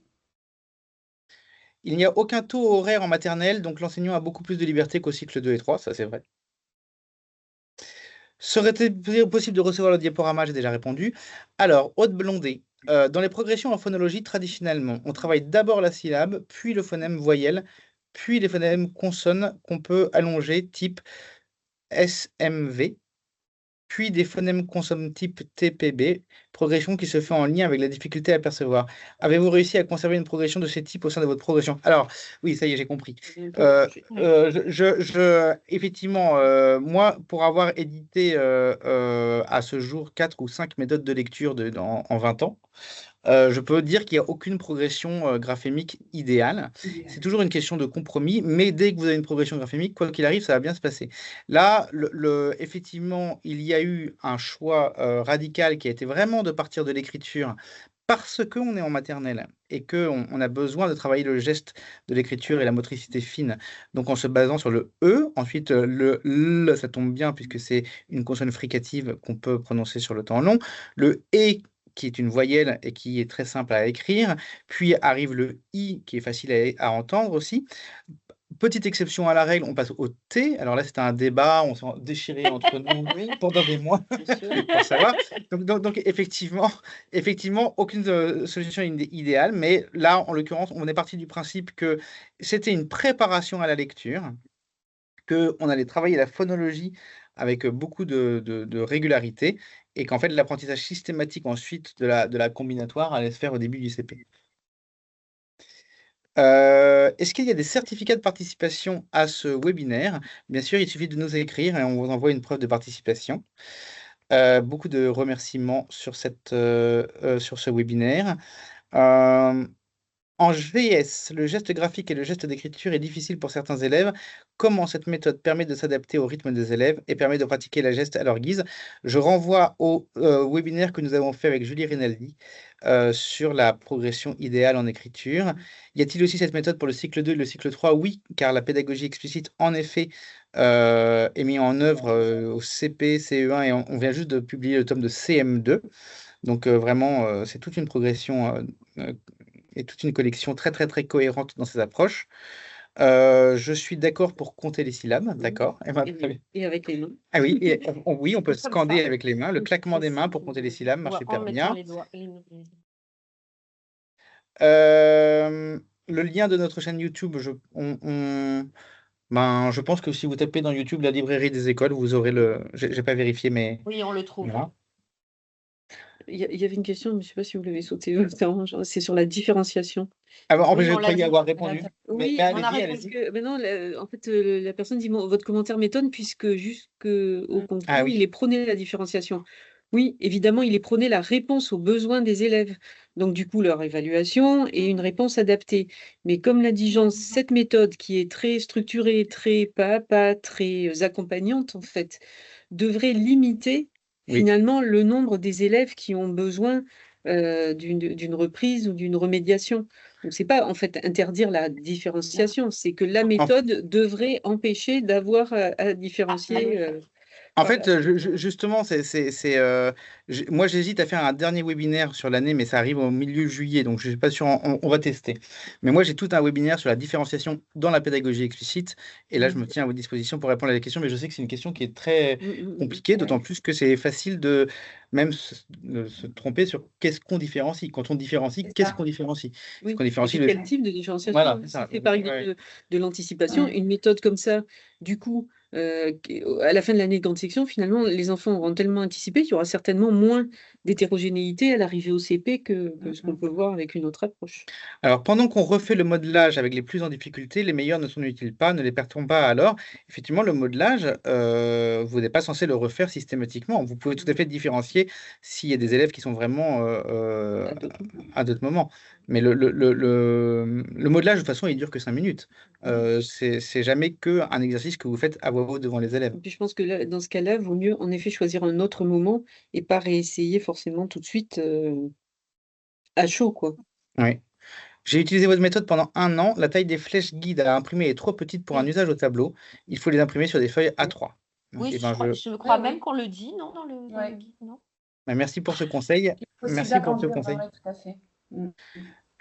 Il n'y a aucun taux horaire en maternelle, donc l'enseignant a beaucoup plus de liberté qu'au cycle 2 et 3, ça c'est vrai. Serait-il possible de recevoir le diaporama? J'ai déjà répondu. Alors, Aude Blondet, dans les progressions en phonologie, traditionnellement, on travaille d'abord la syllabe, puis le phonème voyelle, puis les phonèmes consonnes qu'on peut allonger type SMV, puis des phonèmes consonnes type TPB, progression qui se fait en lien avec la difficulté à percevoir. Avez-vous réussi à conserver une progression de ces types au sein de votre progression? Alors, oui, ça y est, j'ai compris. Effectivement, moi, pour avoir édité à ce jour 4 ou 5 méthodes de lecture en 20 ans, je peux dire qu'il n'y a aucune progression graphémique idéale. C'est toujours une question de compromis, mais dès que vous avez une progression graphémique, quoi qu'il arrive, ça va bien se passer. Là, effectivement, il y a eu un choix radical qui a été vraiment de partir de l'écriture parce qu'on est en maternelle et qu'on a besoin de travailler le geste de l'écriture et la motricité fine. Donc en se basant sur le E, ensuite le L, ça tombe bien puisque c'est une consonne fricative qu'on peut prononcer sur le temps long. Le E qui est une voyelle et qui est très simple à écrire, puis arrive le I qui est facile à entendre aussi. petite exception à la règle, on passe au thé. Alors là, c'était un débat, on s'est déchiré entre nous pendant des mois pour savoir. Donc, effectivement, aucune solution idéale, mais là, en l'occurrence, on est parti du principe que c'était une préparation à la lecture, qu'on allait travailler la phonologie avec beaucoup de régularité, et qu'en fait, l'apprentissage systématique ensuite de la combinatoire allait se faire au début du CP. Est-ce qu'il y a des certificats de participation à ce webinaire? Bien sûr, il suffit de nous écrire et on vous envoie une preuve de participation. Beaucoup de remerciements sur ce webinaire. En GS, le geste graphique et le geste d'écriture est difficile pour certains élèves. Comment cette méthode permet de s'adapter au rythme des élèves et permet de pratiquer la geste à leur guise? Je renvoie au webinaire que nous avons fait avec Julie Rinaldi sur la progression idéale en écriture. Y a-t-il aussi cette méthode pour le cycle 2 et le cycle 3? Oui, car la pédagogie explicite, en effet, est mise en œuvre au CP, CE1 et on vient juste de publier le tome de CM2. Donc vraiment, c'est toute une progression et toute une collection très, très, très cohérente dans ses approches. Je suis d'accord pour compter les syllabes, d'accord. Et avec les mains. Ah oui, oui, on peut Comme scander ça. avec les mains. Le claquement des mains pour compter les syllabes marche En super mettant bien. les doigts. Le lien de notre chaîne YouTube, je pense que si vous tapez dans YouTube la librairie des écoles, vous aurez le. J'ai pas vérifié, mais Oui, on le trouve. voilà. Il y avait une question, mais je ne sais pas si vous l'avez sauté. C'est sur la différenciation. Alors, Oui, je on crois y l'a avoir dit. répondu. Oui, Mais on a allez-y, répondu. allez-y. mais non, en fait, la personne dit votre commentaire m'étonne puisque jusqu'au conclusion, Ah oui. il est prôné la différenciation. Oui, évidemment, il est prôné la réponse aux besoins des élèves. Donc, du coup, leur évaluation et une réponse adaptée. Mais comme l'a dit Jean, cette méthode qui est très structurée, très pas à pas, très accompagnante, en fait, devrait limiter Oui. finalement le nombre des élèves qui ont besoin d'une reprise ou d'une remédiation. Donc, c'est pas en fait interdire la différenciation, c'est que la méthode devrait empêcher d'avoir à différencier. En Voilà. fait, justement, moi j'hésite à faire un dernier webinaire sur l'année, mais ça arrive au milieu juillet, donc je ne suis pas sûr, on va tester. Mais moi j'ai tout un webinaire sur la différenciation dans la pédagogie explicite, et là je me tiens à votre disposition pour répondre à la question, mais je sais que c'est une question qui est très compliquée, d'autant plus que c'est facile de même se tromper sur qu'est-ce qu'on différencie. Quand on différencie, qu'est-ce qu'on différencie? Oui. Qu'on différencie Et puis, quel type de différenciation? Voilà, Si ça. c'est par exemple de l'anticipation, une méthode comme ça, du coup, à la fin de l'année de grande section, finalement, les enfants auront tellement anticipé qu'il y aura certainement moins d'hétérogénéité à l'arrivée au CP que ce qu'on peut voir avec une autre approche. Alors, pendant qu'on refait le modelage avec les plus en difficulté, les meilleurs ne s'en utilisent pas, ne les perdons pas alors. Effectivement, le modelage, vous n'êtes pas censé le refaire systématiquement. Vous pouvez tout à fait différencier s'il y a des élèves qui sont vraiment à d'autres moments. Mais le modelage, de toute façon, il dure que 5 minutes. C'est jamais qu'un exercice que vous faites à voix haute devant les élèves. Et puis je pense que là, dans ce cas-là, il vaut mieux en effet choisir un autre moment et pas réessayer forcément tout de suite à chaud, quoi. Oui. J'ai utilisé votre méthode pendant 1 an. La taille des flèches guides à imprimer est trop petite pour un usage au tableau. Il faut les imprimer sur des feuilles A3. Oui, Eh ben, je crois Oui, même oui. qu'on le dit, non, dans le guide, non? Merci pour ce conseil. Possible Merci pour ce d'agrandir, conseil. ouais, tout à fait.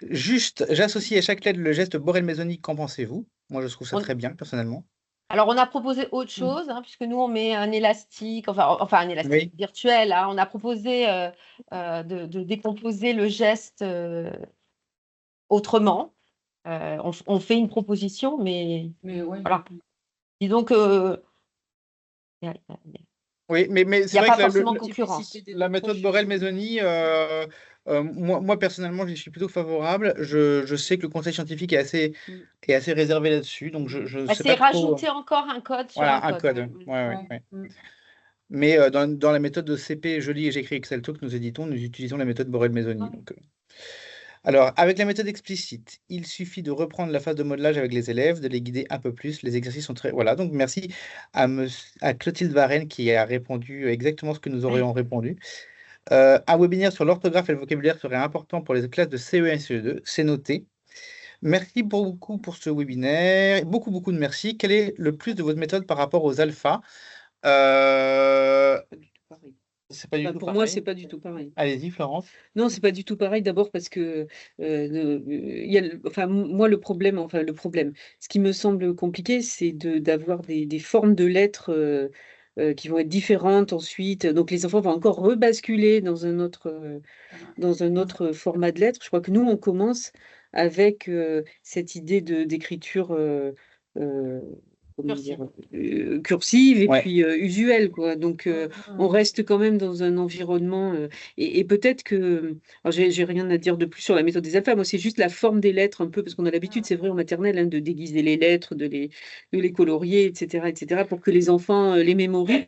Juste, j'associe à chaque lettre le geste Borel-Mésonique. Qu'en pensez-vous? Moi, je trouve ça très bien, personnellement. Alors, on a proposé autre chose, puisque nous, on met un élastique, enfin un élastique virtuel. Hein. On a proposé de décomposer le geste autrement. On fait une proposition, mais Mais ouais. voilà. Disons que Oui, mais il c'est n'y a vrai pas que forcément concurrence. la méthode Borel-Mésoni, moi, personnellement, j'y suis plutôt favorable. Je sais que le conseil scientifique est assez réservé là-dessus, donc je sais C'est pas trop. rajouter encore un code sur Voilà, un code. Ouais. Mais dans la méthode de CP, je lis et j'écris Excel Talk, nous utilisons la méthode Borel-Mésoni. Alors, avec la méthode explicite, il suffit de reprendre la phase de modelage avec les élèves, de les guider un peu plus. Les exercices sont très... Voilà, donc merci à Clotilde Varenne qui a répondu exactement ce que nous aurions répondu. Un webinaire sur l'orthographe et le vocabulaire serait important pour les classes de CE1 et CE2. C'est noté. Merci beaucoup pour ce webinaire. Beaucoup de merci. Quel est le plus de votre méthode par rapport aux alphas? C'est pas du Enfin, tout pour moi, c'est pareil. pas du tout pareil. Allez-y, Florence. Non, c'est pas du tout pareil. D'abord parce que il y a enfin, moi, le problème, ce qui me semble compliqué, c'est d'avoir des formes de lettres qui vont être différentes ensuite. Donc, les enfants vont encore rebasculer dans un autre format de lettres. Je crois que nous, on commence avec cette idée d'écriture euh, comment dire, cursive et Ouais. puis usuelle, quoi. Donc, on reste quand même dans un environnement. Et peut-être que. Alors, j'ai rien à dire de plus sur la méthode des alphabets. Moi, c'est juste la forme des lettres, un peu, parce qu'on a l'habitude, c'est vrai, en maternelle, hein, de déguiser les lettres, de les colorier, etc., pour que les enfants les mémorisent.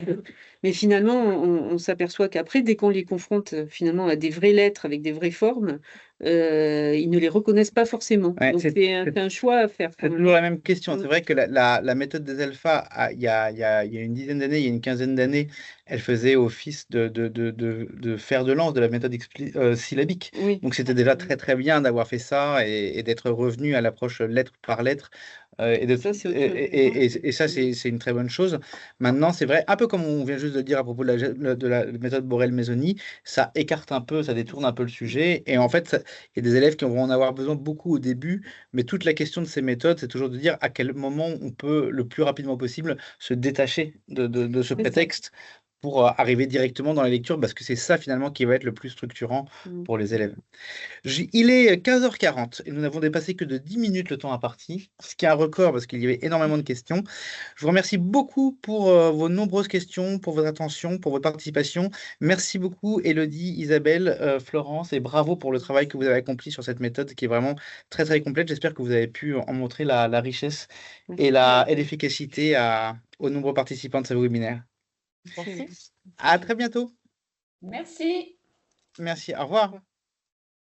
Mais finalement, on s'aperçoit qu'après, dès qu'on les confronte finalement à des vraies lettres avec des vraies formes, ils ne les reconnaissent pas forcément. Ouais, Donc, c'est un choix à faire quand c'est même. toujours la même question. C'est Mm. vrai que la méthode des alphas, il y a une dizaine d'années, il y a une quinzaine d'années, elle faisait office de fer de lance de la méthode syllabique. Oui, Donc c'était déjà très très bien d'avoir fait ça et d'être revenu à l'approche lettre par lettre. ça, c'est autre chose. Et ça, c'est une très bonne chose. Maintenant, c'est vrai, un peu comme on vient juste de dire à propos de la méthode Borel-Maisoni, ça écarte un peu, ça détourne un peu le sujet. Et en fait, il y a des élèves qui vont en avoir besoin beaucoup au début, mais toute la question de ces méthodes, c'est toujours de dire à quel moment on peut le plus rapidement possible se détacher de ce C'est ça. prétexte pour arriver directement dans la lecture, parce que c'est ça finalement qui va être le plus structurant Mm. pour les élèves. Il est 15h40 et nous n'avons dépassé que de 10 minutes le temps imparti, ce qui est un record parce qu'il y avait énormément de questions. Je vous remercie beaucoup pour vos nombreuses questions, pour votre attention, pour votre participation. Merci beaucoup Élodie, Isabelle, Florence, et bravo pour le travail que vous avez accompli sur cette méthode qui est vraiment très très complète. J'espère que vous avez pu en montrer la richesse et l'efficacité aux nombreux participants de ce webinaire. Merci. À très bientôt. Merci. Merci, au revoir.